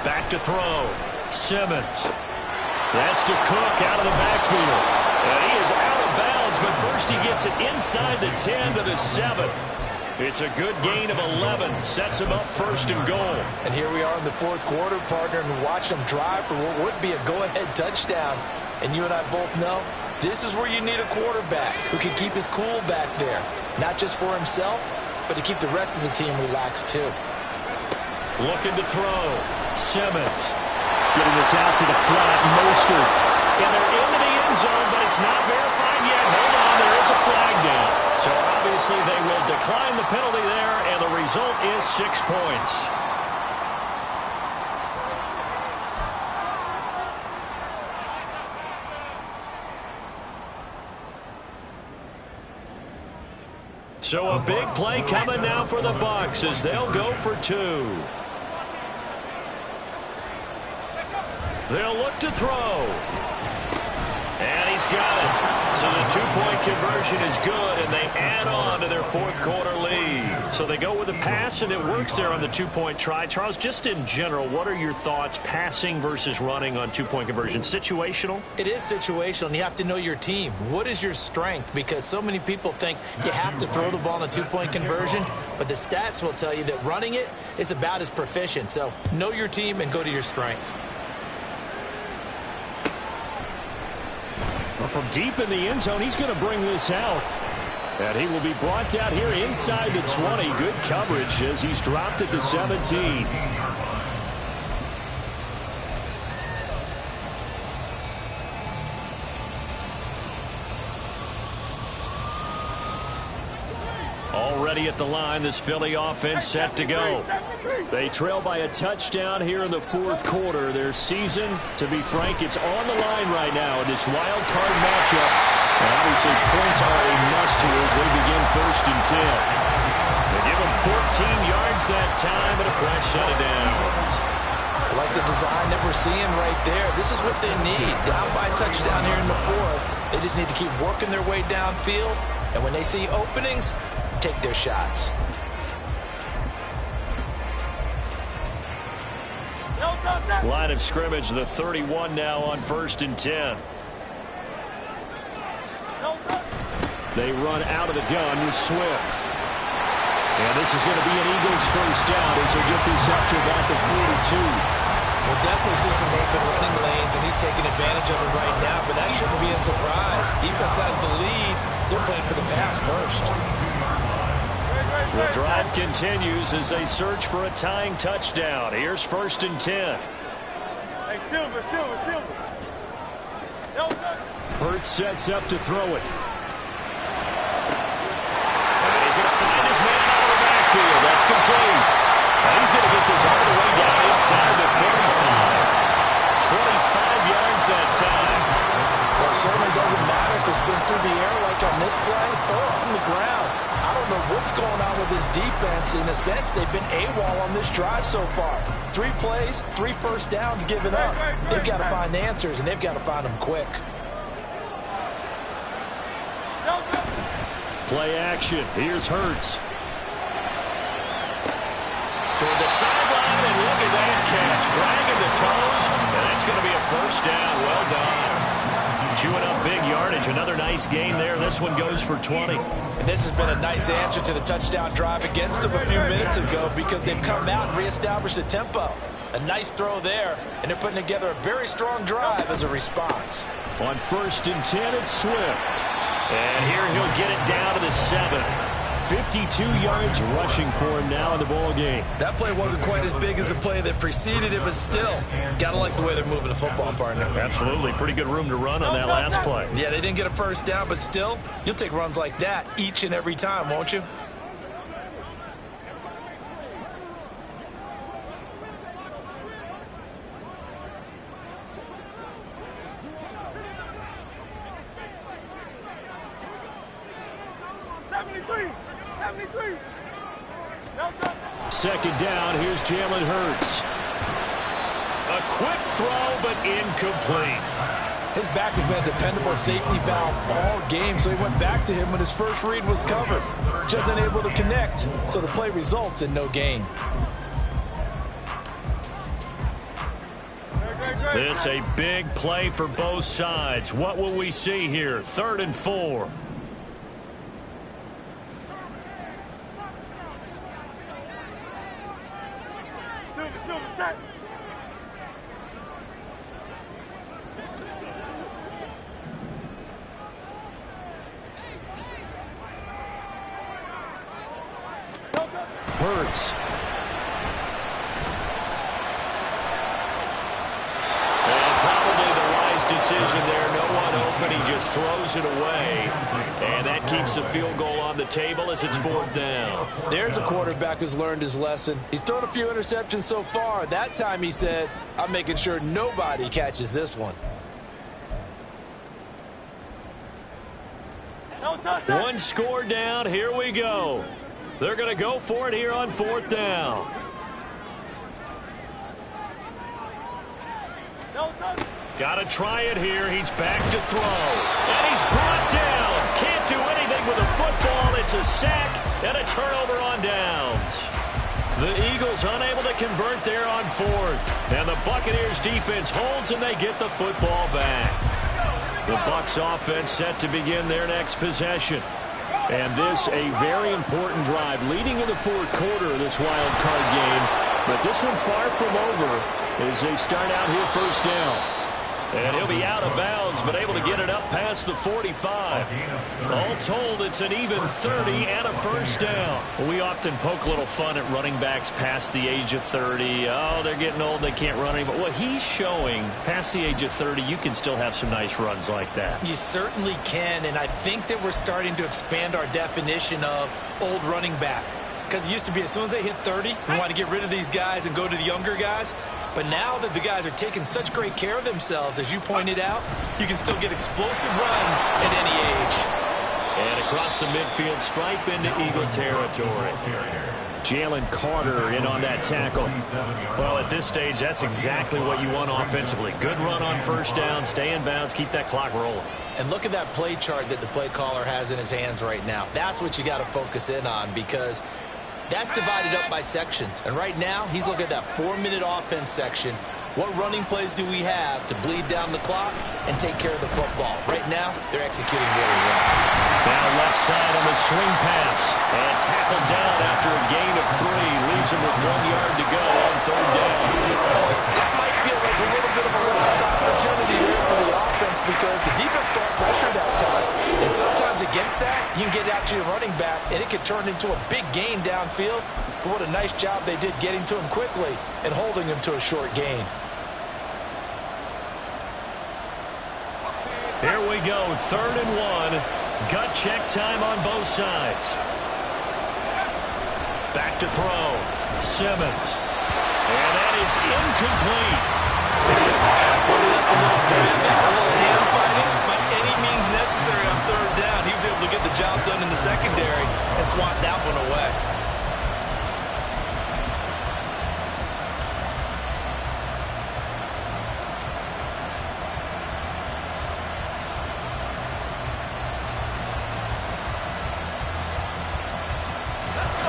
Back to throw. Simmons. That's to Cook out of the backfield. And he is out of bounds, but first he gets it inside the 10 to the 7. It's a good gain of 11. Sets him up 1st and goal. And here we are in the 4th quarter, partner, and watch them drive for what would be a go-ahead touchdown. And you and I both know this is where you need a quarterback who can keep his cool back there. Not just for himself, but to keep the rest of the team relaxed too. Looking to throw. Simmons. Getting this out to the flat. Mostert. And they're into the end zone, but it's not verified yet. Hold on, there is a flag down. So obviously they will decline the penalty there, and the result is 6 points. So a big play coming now for the Bucs as they'll go for 2. They'll look to throw. And he's He's got it. So the two-point conversion is good, and they add on to their fourth-quarter lead. So they go with a pass, and it works there on the two-point try. Charles, just in general, what are your thoughts passing versus running on two-point conversion? Situational? It is situational, and you have to know your team. What is your strength? Because so many people think you have to throw the ball in a two-point conversion, but the stats will tell you that running it is about as proficient. So know your team and go to your strength. Well, from deep in the end zone, he's going to bring this out. And he will be brought down here inside the 20. Good coverage as he's dropped at the 17. Already at the line, this Philly offense set to go. They trail by a touchdown here in the fourth quarter. Their season, to be frank, it's on the line right now in this wild card matchup. And obviously, points are a must here as they begin 1st and 10. They give them 14 yards that time and a fresh set of downs. I like the design that we're seeing right there. This is what they need. Down by a touchdown here in the fourth. They just need to keep working their way downfield. And when they see openings, take their shots. Line of scrimmage, the 31 now on 1st and 10. They run out of the gun with Swift. And this is going to be an Eagles first down as they get this up to about the 42. We'll definitely see some open running lanes, and he's taking advantage of it right now, but that shouldn't be a surprise. Defense has the lead. They're playing for the pass first. The drive continues as they search for a tying touchdown. Here's 1st and 10. Hey, Silver. Hurts sets up to throw it. And he's going to find his man out of the backfield. That's complete. And he's going to get this all the way down inside the 35. 25 yards that time. Well, it certainly doesn't matter if it's been through the air like on this play or on the ground. I don't know what's going on with this defense. In a sense, they've been AWOL on this drive so far. 3 plays, 3 first downs given up. They've got to find answers, and they've got to find them quick. Play action. Here's Hurts. Toward the sideline, and look at that catch. Dragging the toes, and that's going to be a first down. Well done. Chewing up big yardage. Another nice gain there. This one goes for 20. And this has been a nice answer to the touchdown drive against them a few minutes ago because they've come out and reestablished the tempo. A nice throw there, and they're putting together a very strong drive as a response. On 1st and 10, it's Swift. And here he'll get it down to the 7. 52 yards rushing for him now in the ball game. That play wasn't quite as big as the play that preceded it, but still, gotta like the way they're moving the football, partner. Absolutely. Pretty good room to run on that last play. Yeah, they didn't get a first down, but still, you'll take runs like that each and every time, won't you? Second down, here's Jalen Hurts. A quick throw, but incomplete. His back has been a dependable safety valve all game, so he went back to him when his first read was covered. Just unable to connect, so the play results in no gain. This a big play for both sides. What will we see here? 3rd and 4. Hurts. And probably the wise decision there. No one open. He just throws it away. And that keeps the field goal on the table as it's 4th down. There's a quarterback who's learned his lesson. He's thrown a few interceptions so far. That time he said, I'm making sure nobody catches this one. One score down. Here we go. They're going to go for it here on 4th down. Got to try it here. He's back to throw. And he's brought down. Can't do anything with a football. It's a sack and a turnover on downs. The Eagles unable to convert there on fourth. And the Buccaneers defense holds and they get the football back. The Bucs offense set to begin their next possession. And this a very important drive leading in the fourth quarter of this wild card game. But this one far from over as they start out here first down. And he'll be out of bounds, but able to get it up past the 45. All told, it's an even 30 and a first down. We often poke a little fun at running backs past the age of 30. Oh, they're getting old, they can't run anymore. What he's showing, past the age of 30, you can still have some nice runs like that. You certainly can, and I think that we're starting to expand our definition of old running back. Because it used to be as soon as they hit 30, we want to get rid of these guys and go to the younger guys. But now that the guys are taking such great care of themselves, as you pointed out, you can still get explosive runs at any age. And across the midfield stripe into Eagle territory. Jalen Carter in on that tackle. Well, at this stage, that's exactly what you want offensively. Good run on first down, stay in bounds, keep that clock rolling. And look at that play chart that the play caller has in his hands right now. That's what you got to focus in on, because that's divided up by sections. And right now, he's looking at that 4-minute offense section. What running plays do we have to bleed down the clock and take care of the football? Right now, they're executing really well. Now left side on the swing pass. And tackled down after a gain of 3. Leaves him with 1 yard to go on third down. That might feel like a little bit of a lost opportunity there for the offense, because the defense brought pressure that time. And sometimes against that, you can get out to your running back, and it can turn into a big gain downfield. But what a nice job they did getting to him quickly and holding him to a short gain. Here we go, 3rd and 1. Gut check time on both sides. Back to throw. Simmons. And that is incomplete. Well, that's a little grabbing, a little hand fighting, but any means necessary on third down. He was able to get the job done in the secondary and swat that one away.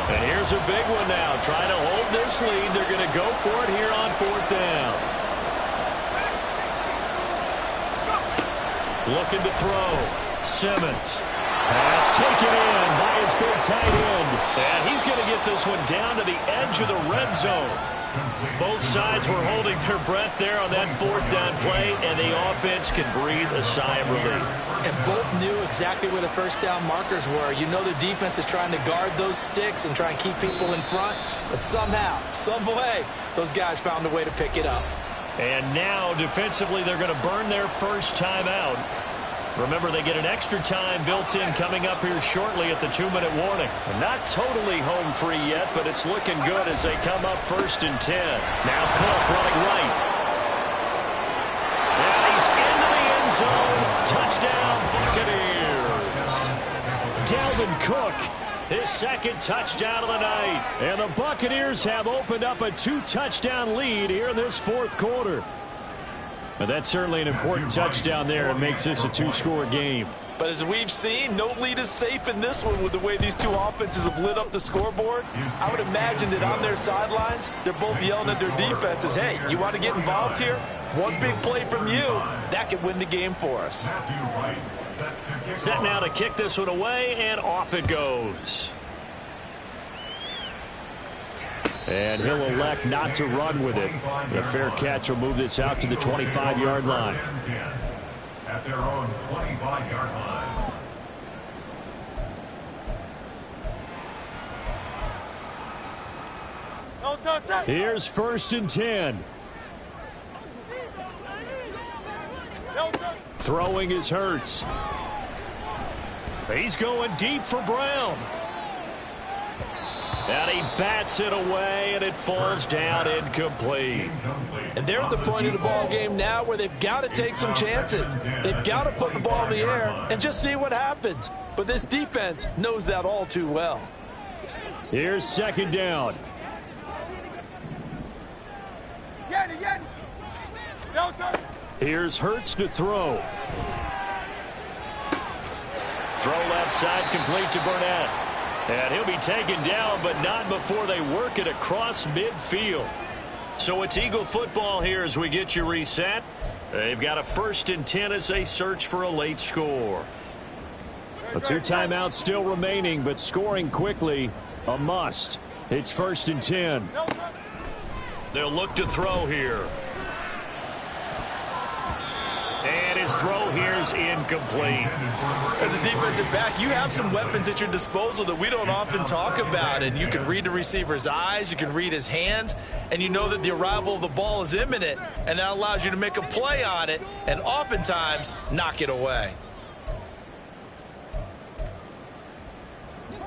And here's a big one now. Trying to hold this lead. They're going to go for it here on 4th down. Looking to throw. Simmons. Pass taken in by his big tight end. And he's going to get this one down to the edge of the red zone. Both sides were holding their breath there on that 4th down play, and the offense can breathe a sigh of relief. And both knew exactly where the first down markers were. You know the defense is trying to guard those sticks and try and keep people in front, but somehow, some way, those guys found a way to pick it up. And now, defensively, they're going to burn their first time out. Remember, they get an extra time built in coming up here shortly at the 2-minute warning. And not totally home free yet, but it's looking good as they come up 1st and 10. Now Cook running right. And he's into the end zone. Touchdown, Buccaneers. Dalvin Cook, his 2nd touchdown of the night. And the Buccaneers have opened up a 2-touchdown lead here in this 4th quarter. But that's certainly an important touchdown there and makes this a 2-score game. But as we've seen, no lead is safe in this one with the way these two offenses have lit up the scoreboard. I would imagine that on their sidelines, they're both yelling at their defenses, hey, you want to get involved here? One big play from you, that could win the game for us. Set now to kick this one away, and off it goes. And he'll elect not to run with it. The fair catch will move this out to the 25-yard line. At their own 25-yard line. Here's 1st and 10. Throwing is Hurts. He's going deep for Brown. And he bats it away, and it falls down incomplete. And they're at the point of the ball game now where they've got to take some chances. They've got to put the ball in the air and just see what happens. But this defense knows that all too well. Here's 2nd down. Here's Hurts to throw. Throw left side, complete to Burnett. And he'll be taken down, but not before they work it across midfield. So it's Eagle football here as we get you reset. They've got a 1st and 10 as they search for a late score. A 2 timeouts still remaining, but scoring quickly, a must. It's 1st and 10. They'll look to throw here. And his throw here is incomplete. As a defensive back, you have some weapons at your disposal that we don't often talk about. And you can read the receiver's eyes, you can read his hands, and you know that the arrival of the ball is imminent. And that allows you to make a play on it and oftentimes knock it away.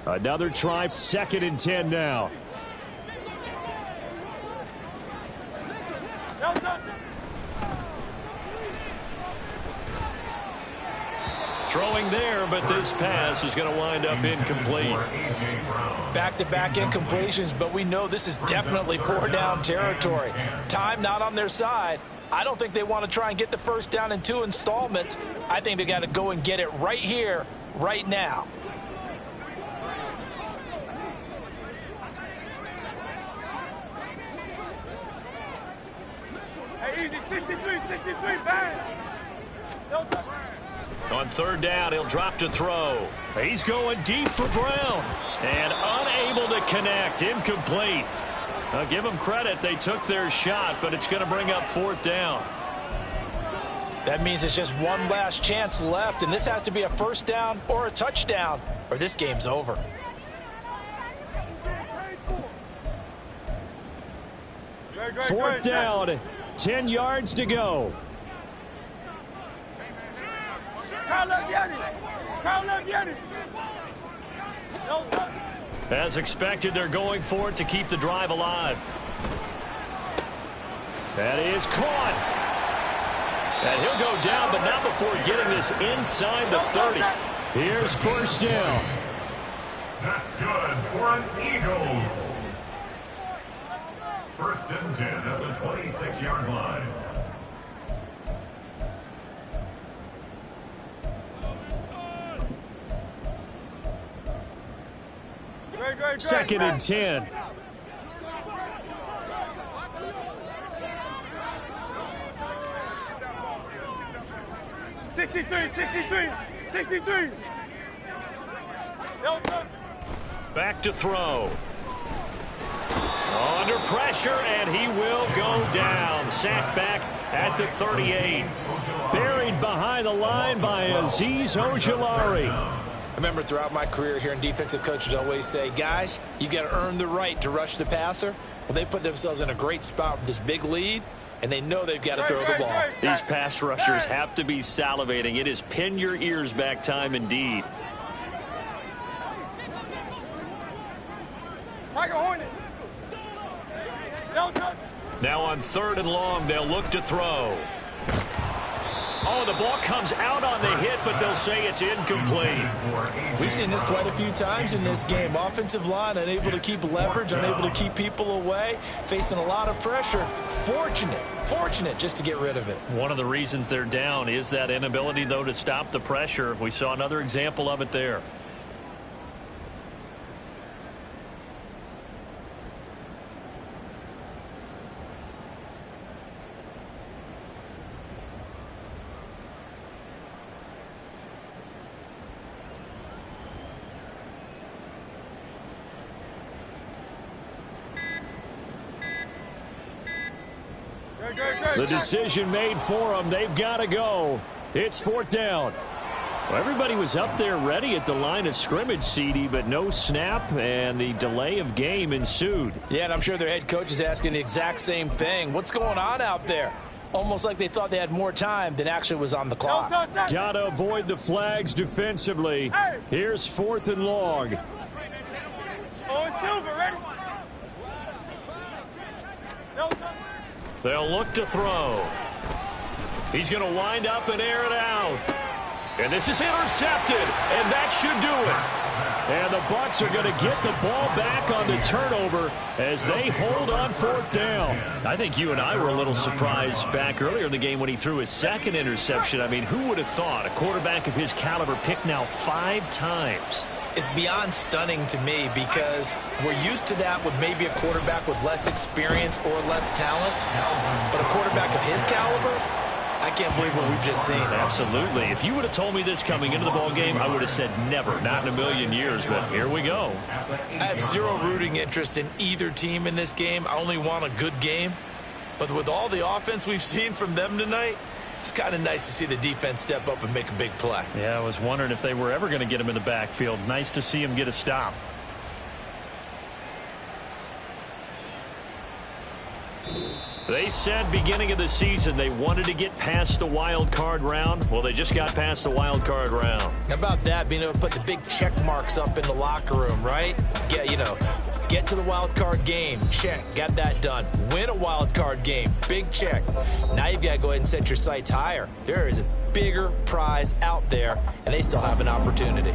Another try, 2nd and 10 now. Throwing there, but this pass is going to wind up incomplete. Back-to-back incompletions, but we know this is definitely 4-down territory. Time not on their side. I don't think they want to try and get the 1st down in 2 installments. I think they got to go and get it right here, right now. Hey, easy, 63, bang. On 3rd down, he'll drop to throw. He's going deep for Brown. And unable to connect. Incomplete. I'll give them credit. They took their shot, but it's going to bring up 4th down. That means it's just one last chance left, and this has to be a 1st down or a touchdown, or this game's over. Fourth down, 10 yards to go. As expected, they're going for it to keep the drive alive. That is caught. And he'll go down, but not before getting this inside the 30. Here's 1st down. That's good for an Eagles. 1st and 10 at the 26-yard line. Great. 2nd and 10. $63. Back to throw. Under pressure, and he will go down. Sacked back at the 38. Buried behind the line by Azeez Ojulari. I remember throughout my career hearing defensive coaches always say, guys, you got to earn the right to rush the passer. Well, they put themselves in a great spot with this big lead, and they know they've got to throw the ball. These pass rushers have to be salivating. It is pin your ears back time indeed. Now on 3rd and long, they'll look to throw. Oh, the ball comes out on the hit, but they'll say it's incomplete. We've seen this quite a few times in this game. Offensive line unable to keep leverage, unable to keep people away, facing a lot of pressure. Fortunate just to get rid of it. One of the reasons they're down is that inability, though, to stop the pressure. We saw another example of it there. The decision made for them. They've got to go. It's 4th down. Well, everybody was up there ready at the line of scrimmage, CD, but no snap, and the delay of game ensued. Yeah, and I'm sure their head coach is asking the exact same thing. What's going on out there? Almost like they thought they had more time than actually was on the clock. Got to avoid the flags defensively. Here's 4th and long. They'll look to throw. He's going to wind up and air it out. And this is intercepted, and that should do it. And the Bucs are going to get the ball back on the turnover as they hold on 4th down. I think you and I were a little surprised back earlier in the game when he threw his second interception. I mean, who would have thought a quarterback of his caliber picked now 5 times? It's beyond stunning to me because we're used to that with maybe a quarterback with less experience or less talent. But a quarterback of his caliber, I can't believe what we've just seen. Absolutely. If you would have told me this coming into the ball game, I would have said never, not in a million years, but here we go. I have zero rooting interest in either team in this game. I only want a good game. But with all the offense we've seen from them tonight, it's kind of nice to see the defense step up and make a big play. Yeah, I was wondering if they were ever going to get him in the backfield. Nice to see him get a stop. They said beginning of the season they wanted to get past the wild card round. Well, they just got past the wild card round. How about that, being able to put the big check marks up in the locker room, right? Get to the wild card game, check, got that done. Win a wild card game, big check. Now you've got to go ahead and set your sights higher. There is a bigger prize out there, and they still have an opportunity.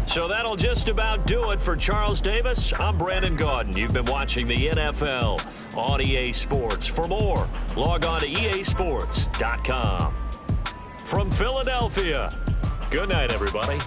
So that'll just about do it for Charles Davis. I'm Brandon Gaudin. You've been watching the NFL on EA Sports. For more, log on to easports.com. From Philadelphia, good night, everybody.